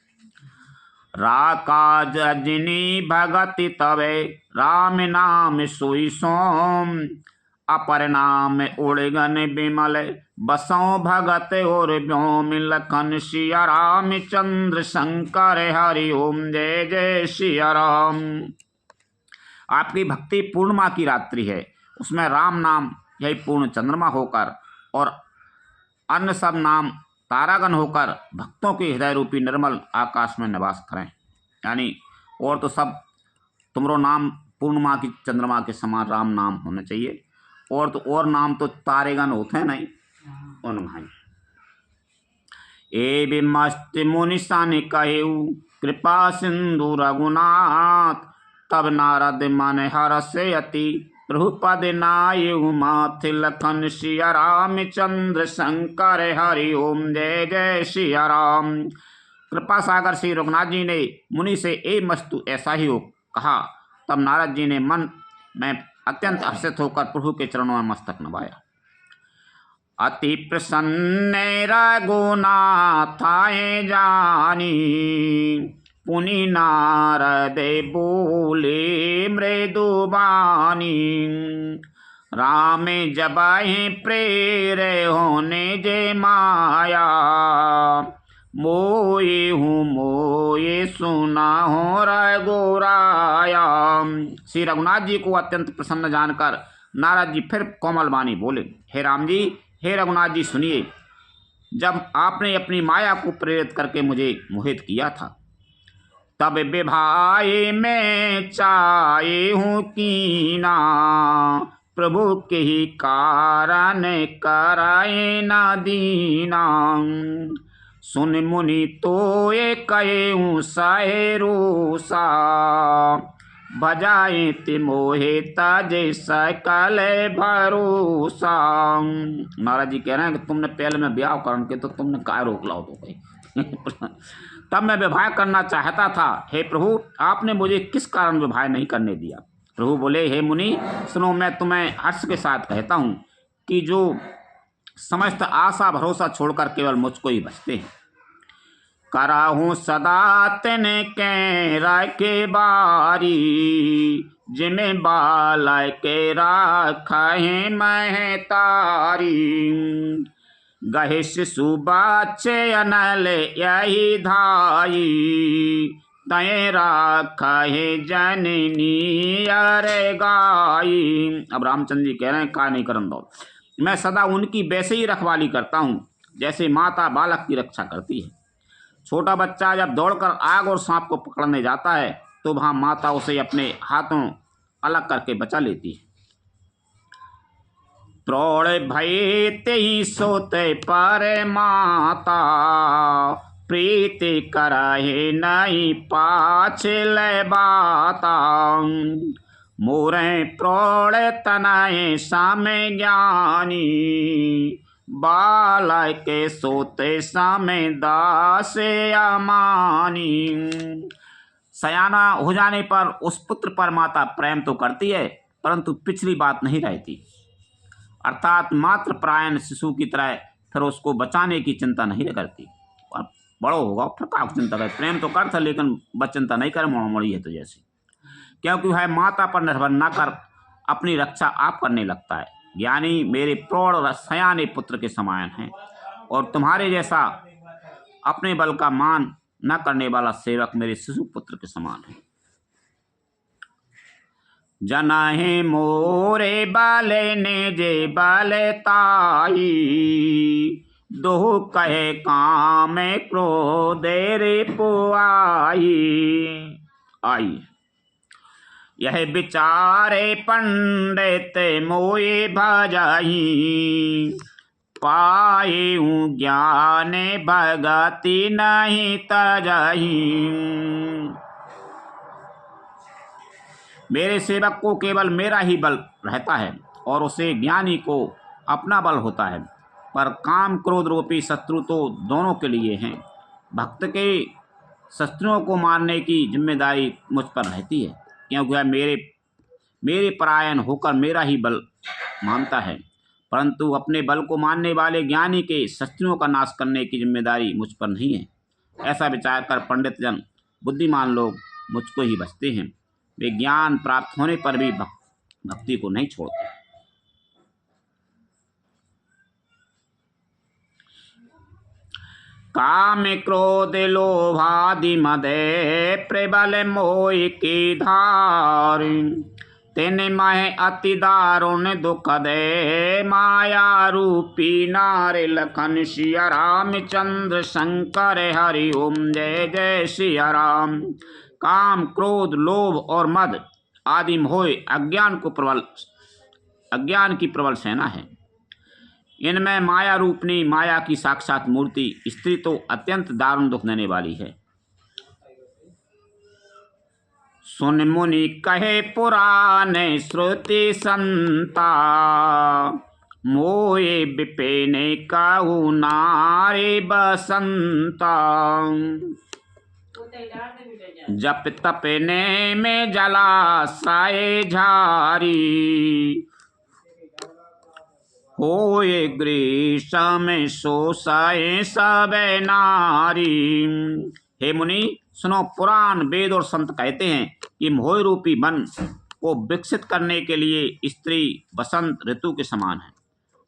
A: राका जजनी भगति तवे राम नाम सोई सोम। अपर नाम उड़गन विमल बसों भगत और व्योम। लखन सिया राम चंद्र शंकर हरि ओम जय जय सिया राम। आपकी भक्ति पूर्णिमा की रात्रि है, उसमें राम नाम यही पूर्ण चंद्रमा होकर और अन्य सब नाम तारागण होकर भक्तों के हृदय रूपी निर्मल आकाश में निवास करें। यानी और तो सब तुमरो नाम पूर्णिमा की चंद्रमा के समान राम नाम होना चाहिए, और तो और नाम तो तारेगण होते हैं नहीं उन भाई। ए भी मस्त मुनिषान कहेऊ कृपा सिंधु रघुनाथ। तब नारद मन हरष अति प्रभु पद नायु माथ। लखन सिया राम चंद्र शंकर हरि ओम जय जय सिया राम। कृपा सागर श्री रघुनाथ जी ने मुनि से ए मस्तु ऐसा ही हो कहा। तब नारद जी ने मन में अत्यंत हर्षित होकर प्रभु के चरणों में मस्तक नवाया। अति प्रसन्न रघुनाथाए जानी। पुनि नारद बोले मृदुबानी। राम जबाहि प्रेर होने जे माया। मोये हूँ मोये सुना हो रघुराया। श्री रघुनाथ जी को अत्यंत प्रसन्न जानकर नारद जी फिर कोमल वाणी बोले, हे राम जी, हे रघुनाथ जी सुनिए। जब आपने अपनी माया को प्रेरित करके मुझे मोहित किया था, तब विभाए मैं चाहे हूँ कीना। प्रभु के ही कारण कराए ना दीना। सुन मुनि तो ये कहे सहेरूसा, भजाए ते मोहे ताजे सकल भरोसा। महाराज जी कह रहे हैं कि तुमने पहले में ब्याह करन के तो तुमने काय रोक लाओ तो कहीं तब मैं विवाह करना चाहता था, हे प्रभु आपने मुझे किस कारण विवाह नहीं करने दिया। प्रभु बोले, हे मुनि सुनो, मैं तुम्हें हर्ष के साथ कहता हूँ कि जो समस्त आशा भरोसा छोड़कर केवल मुझको ही बचते हैं। कराहूँ सदा तिन के राखे बारी, जिमें बाल के राखे महतारी। गहे शिशु बाचे अनल यही धाई, तय राखे जननी अरे गाई। अब रामचंद्र जी कह रहे हैं, का नहीं करन दो, मैं सदा उनकी वैसे ही रखवाली करता हूँ जैसे माता बालक की रक्षा करती है। छोटा बच्चा जब दौड़कर आग और सांप को पकड़ने जाता है तो वहां माता उसे अपने हाथों अलग करके बचा लेती है। प्रौढ़ भय ते ही सोते पर माता, प्रीति करहे नहीं पाछल बाता। मोरे प्रौढ़ तनय सामे ज्ञानी, बाल के सोते सामे दास अमानी। सयाना हो जाने पर उस पुत्र पर माता प्रेम तो करती है परंतु पिछली बात नहीं रहती, अर्थात मात्र प्रायण शिशु की तरह फिर उसको बचाने की चिंता नहीं करती। और बड़ो होगा फिर का चिंता करे, प्रेम तो करता लेकिन बस चिंता नहीं करे, मोड़ी है तो जैसे, क्योंकि वह माता पर निर्भर न कर अपनी रक्षा आप करने लगता है। ज्ञानी मेरे प्रौढ़ और सयाने पुत्र के समान हैं और तुम्हारे जैसा अपने बल का मान न करने वाला सेवक मेरे शिशु पुत्र के समान है। जनहे मोरे बाले ने जे बाले ताई, दोह कहे काम क्रोधे रे पुआई। आई यह विचारे पंडित मोए भजाई, पाए ज्ञान भगति नहीं तजाई। मेरे सेवक को केवल मेरा ही बल रहता है और उसे ज्ञानी को अपना बल होता है, पर काम क्रोध रूपी शत्रु तो दोनों के लिए हैं। भक्त के शत्रुओं को मारने की जिम्मेदारी मुझ पर रहती है, क्योंकि वह मेरे परायण होकर मेरा ही बल मानता है, परंतु अपने बल को मानने वाले ज्ञानी के शत्रुओं का नाश करने की जिम्मेदारी मुझ पर नहीं है। ऐसा विचार कर पंडित जन बुद्धिमान लोग मुझको ही बचते हैं। वे ज्ञान प्राप्त होने पर भी भक्ति को नहीं छोड़ते। काम क्रोध लोभादि मदे प्रबल मोह की धार, तिन मह अति दारुण दुख दे माया रूपी नारे। लखन सिया रामचंद्र शंकर हरि ओम जय जय सिया राम। काम क्रोध लोभ और मद आदि मोह अज्ञान की प्रबल सेना है। इनमें माया रूपनी माया की साक्षात मूर्ति स्त्री तो अत्यंत दारुण दुख देने वाली है। सुन मुनि कहे पुराण श्रुति संता, मोए विपेने काहू नारे बसंता। जप तपने में जलाशय झारी, होए ग्रीष्म शोषाए सब नारी। हे मुनि सुनो, पुराण वेद और संत कहते हैं कि मोह रूपी मन को विकसित करने के लिए स्त्री बसंत ऋतु के समान है।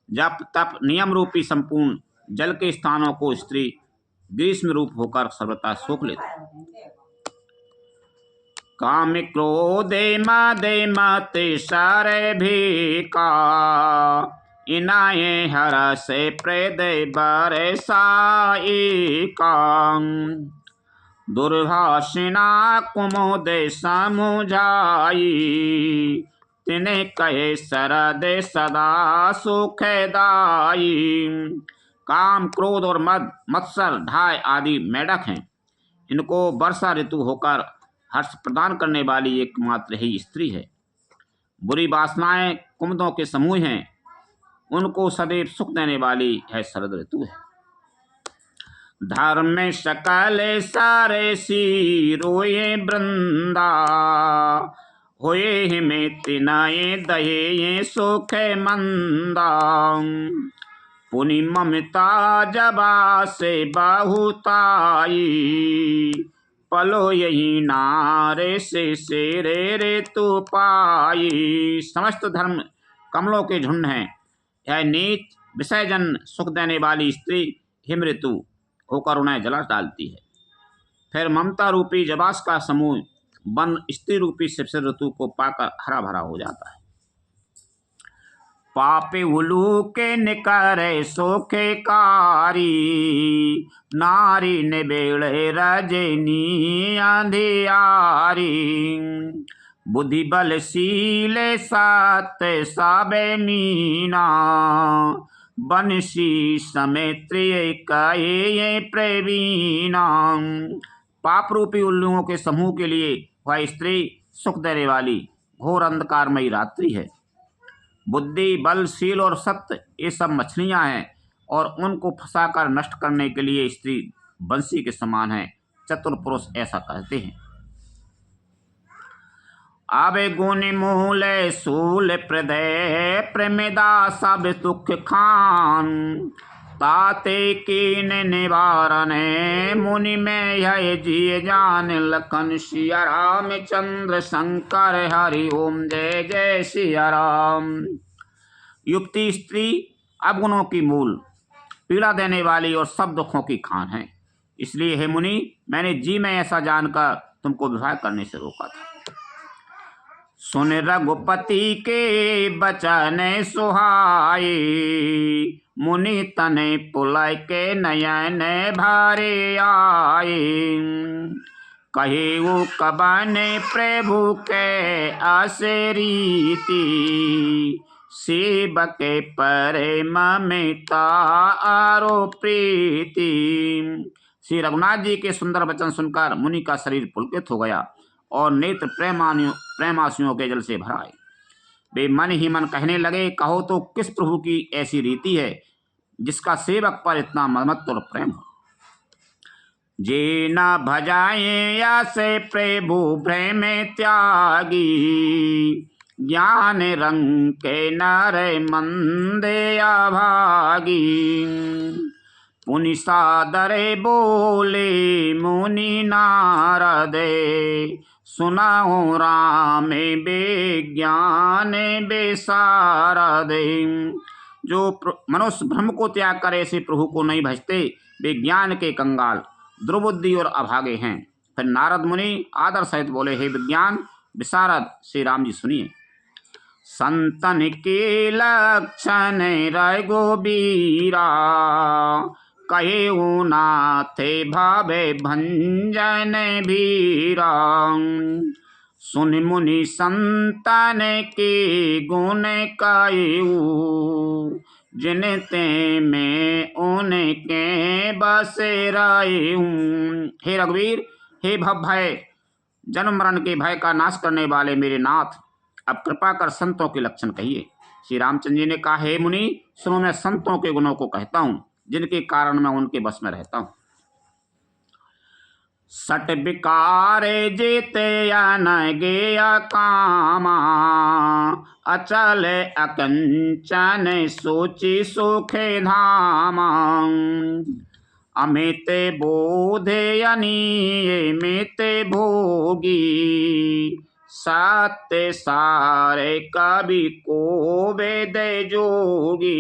A: जप तप नियम रूपी संपूर्ण जल के स्थानों को स्त्री ग्रीष्म रूप होकर सर्वथा सोख लेती। काम क्रोधे मदे मते सारे भी का, इनाये हर से प्रेदे बरे साई का। दुर्भाषिणा कुमोदे समुझाई, तिने कहे शरद सदा सुखदाई। काम, क्रोध और मद, मत्सर, ढाई आदि मेढक हैं। इनको वर्षा ऋतु होकर हर्ष प्रदान करने वाली एकमात्र ही स्त्री है। बुरी वासनाएं कुमुदों के समूह हैं, उनको सदैव सुख देने वाली है शरद ऋतु है। धर्म में सकल सारे सी रोए वृंदा, होए में तिनाए दये सुख मंदा। पुनि ममता जबा से बहुताई, पलो यही नारे से रे तू पाई। समस्त धर्म कमलों के झुंड हैं, यह नीच विषयजन सुख देने वाली स्त्री हिम ऋतु होकर उन्हें जला डालती है। फिर ममता रूपी जबास का समूह वन स्त्री रूपी शिशिर ऋतु को पाकर हरा भरा हो जाता है। पापे उलू के निकरे सोखे कारी, नारी ने बेड़े रजनी अंधियारी। बुद्धि बल सीले सात साबे मीना, बंशी समेत्रिय कहे प्रवीणा। पाप रूपी उल्लुओं के समूह के लिए वह स्त्री सुख देने वाली घोर अंधकारमयी रात्रि है। बुद्धि, बल, शील और सत्य ये सब मछलियां हैं और उनको फंसाकर नष्ट करने के लिए स्त्री बंसी के समान है। चतुर पुरुष ऐसा कहते हैं। आवे गुण मूल सूल प्रदय, प्रेमदा सब सुख खान। ताते कीन निवारण मुनि में यह जी जान। लखन सिया रामचंद्र शंकर हरि ओम जय जय सिया राम। युक्ति स्त्री अवगुणों की मूल, पीड़ा देने वाली और सब दुखों की खान है। इसलिए हे मुनि, मैंने जी में ऐसा जानकर तुमको विवाह करने से रोका था। सुन रघुपति के बचन सुहाए, मुनि तने पुलय के नयन भारे आए। कहे वो कबन प्रभु के आसरीति, सेवक परे ममता आरो प्रीति। श्री रघुनाथ जी के सुंदर वचन सुनकर मुनि का शरीर पुलकित हो गया और नेत्र प्रेमासियों के जल से भर आए। वे मन ही मन कहने लगे, कहो तो किस प्रभु की ऐसी रीति है जिसका सेवक पर इतना ममत्व और प्रेम हो। जे न भजाए या से प्रभु प्रेम त्यागी, ज्ञान रंग के नर मंदे अभागी। पुनि सादरे बोले मुनि नारदे, सुनाओ राम विज्ञान बेसारदे। जो मनुष्य ब्रह्म को त्याग कर ऐसे प्रभु को नहीं भजते, वे ज्ञान के कंगाल, दुर्बुद्धि और अभागे हैं। फिर नारद मुनि आदर सहित बोले, हे विज्ञान विशारद श्री राम जी सुनिए। संतन के लक्षण रघुबीरा, कहे नाथे भावे भंजन भीरा। सुन मुनि संतन के गुण कयू, जिनते में उनके बस रहूं। हे रघुवीर, हे भय, जन्म मरण के भय का नाश करने वाले मेरे नाथ, अब कृपा कर संतों के लक्षण कहिए। श्री रामचंद्र जी ने कहा, हे मुनि सुनो, मैं संतों के गुणों को कहता हूं, जिनके कारण मैं उनके बस में रहता हूं। सट विकारे जेते अनगे कामा, अचल अकंचन सोची सुखे धामा। अमित बोधे अनीय मित भोगी, सत्य सारे कवि को वेद जोगी।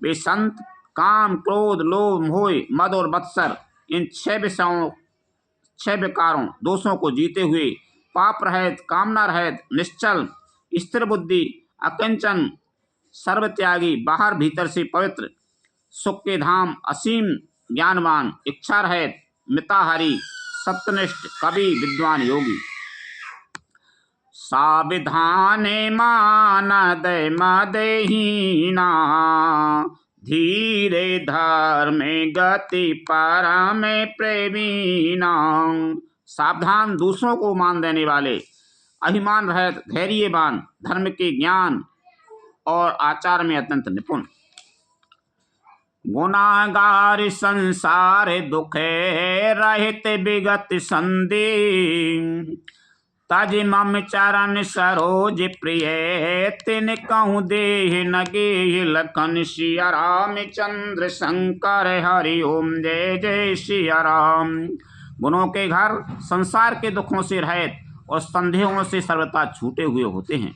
A: वे संत काम, क्रोध, लोभ, मोह, मद और मत्सर, इन 6 विकारों दोषों को जीते हुए पाप रहित, कामना रहित, निश्चल, स्थिर बुद्धि, अकिंचन, सर्वत्यागी, बाहर भीतर से पवित्र, सुख के धाम, असीम ज्ञानवान, इच्छा रहित, मिताहारी, सत्यनिष्ठ, कवि, विद्वान, योगी। साविधान मानद मदहीना, धीरे धर्मे गति परम प्रवीणा। सावधान, दूसरों को मान देने वाले, अभिमान रहित, धैर्यवान, धर्म के ज्ञान और आचार में अत्यंत निपुण। गुनागार संसार दुखे रहित विगत संदेह, तज मम चरण सरोज प्रिय, तिन कहूँ देह नगे लखन। सिया रामचंद्र शंकर हरि ओम, जय जय सिया राम। गुणों के घर संसार के दुखों से रहित और संदेहों से सर्वथा छूटे हुए होते हैं।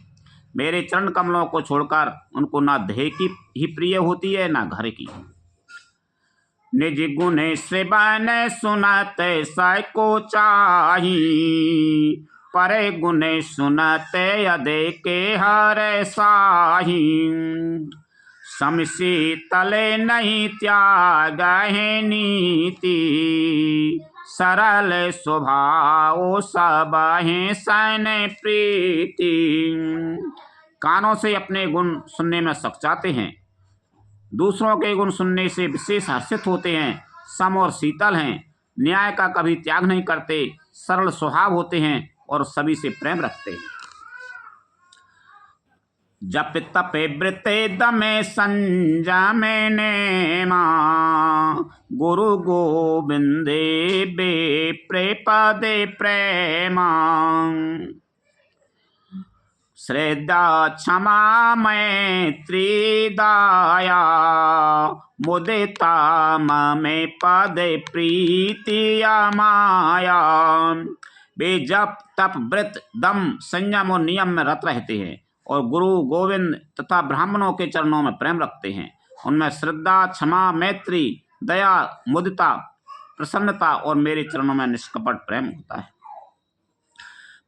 A: मेरे चरण कमलों को छोड़कर उनको ना देह की ही प्रिय होती है ना घर की। निज गुण से बन सुनते सको चाही, परे गुण सुनते यदे के हर साही। समसी तले नहीं त्याग है नीति, सरल स्वभाव सब है सन प्रीति। कानों से अपने गुण सुनने में सकचाते हैं, दूसरों के गुण सुनने से विशेष हर्षित होते हैं, सम और शीतल हैं, न्याय का कभी त्याग नहीं करते, सरल स्वभाव होते हैं और सभी से प्रेम रखते हैं। जप तपे वृते दमे संजम नेमा, गुरु गोविंदे बे प्रेपदे प्रेमा। श्रद्धा क्षमा मैत्री दया, मुदिता ममे पद प्रीतिया माया। वे जप तप व्रत दम संयम और नियम में रत रहते हैं और गुरु गोविंद तथा ब्राह्मणों के चरणों में प्रेम रखते हैं। उनमें श्रद्धा क्षमा मैत्री दया मुदिता प्रसन्नता और मेरे चरणों में निष्कपट प्रेम होता है।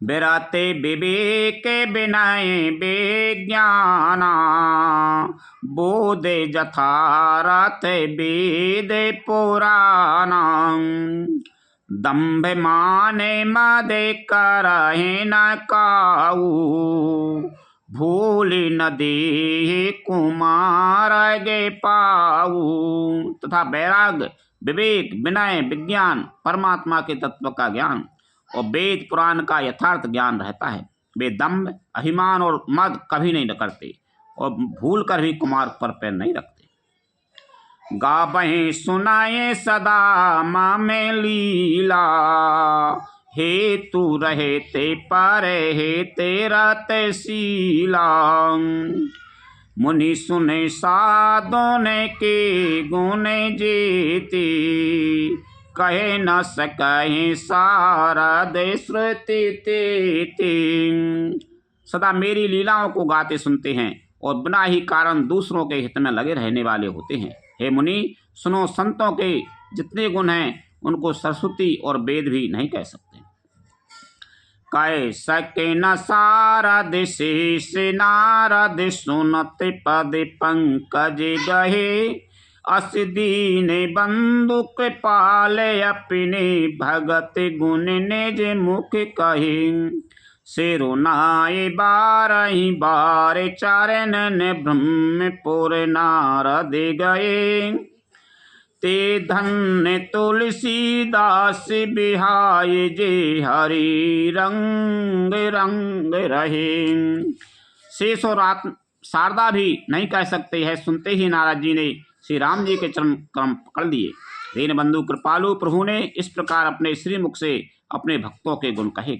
A: बिरते विवेक विनय विज्ञाना, बोधे जथारथ वेद पुराणा। दंभ माने मदे करहे न काऊ, भूल न दे कुमार गे पाऊ। तथा वैराग विवेक विनय विज्ञान परमात्मा के तत्व का ज्ञान और वेद पुराण का यथार्थ ज्ञान रहता है। वे दम्भ अभिमान और मद कभी नहीं करते और भूल कर भी कुमार पर पैर नहीं रखते। गावहीं सुनाए सदा मामे लीला, हेतु रहे ते पर हे तेरा तैसीला। मुनि सुने साधों ने के गुण जेती, कहे न सके सारद श्रुति तेती। सदा मेरी लीलाओं को गाते सुनते हैं और बिना ही कारण दूसरों के हित में लगे रहने वाले होते हैं। हे मुनि सुनो, संतों के जितने गुण हैं उनको सरस्वती और वेद भी नहीं कह सकते। कह सके न सारद शेष नारद, सुनत पद पंकज गहे। अस दीन बंधु कृपाल, अपने भगत गुण निज मुख कहे। सिरुनाए बारही बार, चरणन ब्रह्मपुर नारद गए। ते धन्य तुलसीदास बिहाय, जे हरि रंग रंग रहे। शेष और शारदा भी नहीं कह सकते हैं। सुनते ही नारद जी ने श्री राम जी के चरण कम पकड़ लिए। दीनबंधु कृपालु प्रभु ने इस प्रकार अपने श्रीमुख से अपने भक्तों के गुण कहे।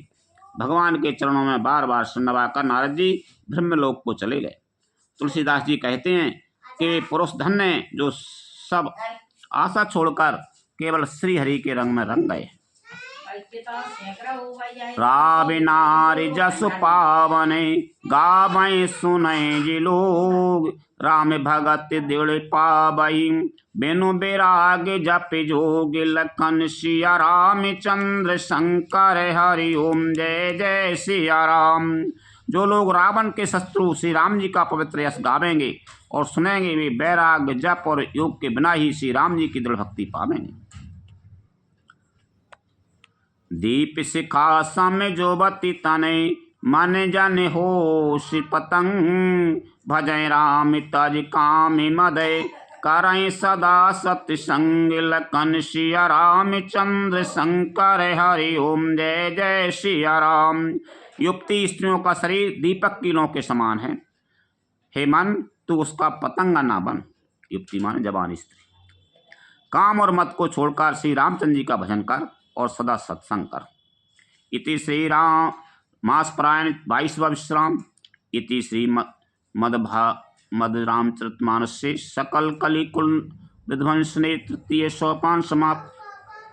A: भगवान के चरणों में बार बार शरणवा कर नारद जी ब्रह्मलोक को चले गए। तुलसीदास जी कहते हैं कि वे पुरुष धन्य हैं जो सब आशा छोड़कर केवल श्री हरि के रंग में रंग गए। रावि नारी जस पावने, गावै सुनै जी लोग। राम भगत दृढ़ पावई, बिनु बैराग जप जोग। लखन सिया रामचंद्र शंकर हरि ओम, जय जय सिया राम। जो लोग रावण के शत्रु श्री राम जी का पवित्र यश गावेंगे और सुनेंगे, वे बैराग जप और योग के बिना ही श्री राम जी की दृढ़ भक्ति पावेंगे। दीप शिखा सम जोबती तनय, मन जन होश पतंग, भजय राम तज काम मदय, करय सदा सत्संग, लखन सिया राम चंद्र शंकर, हरि ओम जय जय सिया राम। युवती स्त्रियों का शरीर दीपक की नोक के समान है, हे मन तू उसका पतंगा ना बन। युवती माने जवान स्त्री। काम और मत को छोड़कर श्री रामचंद्र जी का भजन कर और सदा सत्संग कर। इति श्री राम मासपरायण 22वां विश्राम। इति श्री मद रामचरितमानस से सकल कलि कुल विध्वंस ने तृतीय सोपान समाप्त।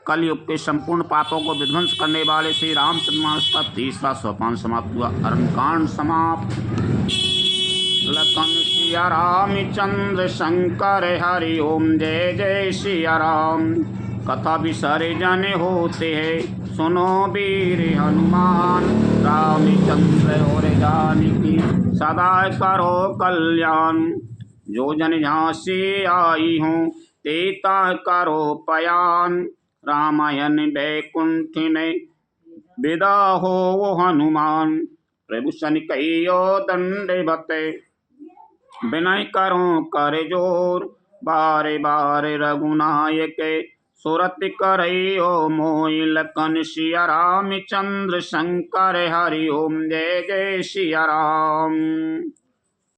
A: कलयुग के संपूर्ण पापों को विध्वंस करने वाले श्री रामचरितमानस का तीसरा सोपान समाप्त हुआ। अरण्यकांड समाप्त। लखन सिया राम चंद्र शंकर, हरि ओम जय जय सिया राम। कथा विसरे जन होते हैं, सुनो वीर हनुमान, रामचंद्र और जानकी सदा करो कल्याण। जो जन झांसी आई हूँ, तेता करो पयान, रामायण बैकुंठ में विदा हो वो हनुमान। प्रभु सन कहियो दंडवत, विनय करो कर जोर, बारे बारे रघुनायक, सुरत करयो मोहि। लखन सिया राम चंद्र शंकर, हरि ओम जय जय सिया राम।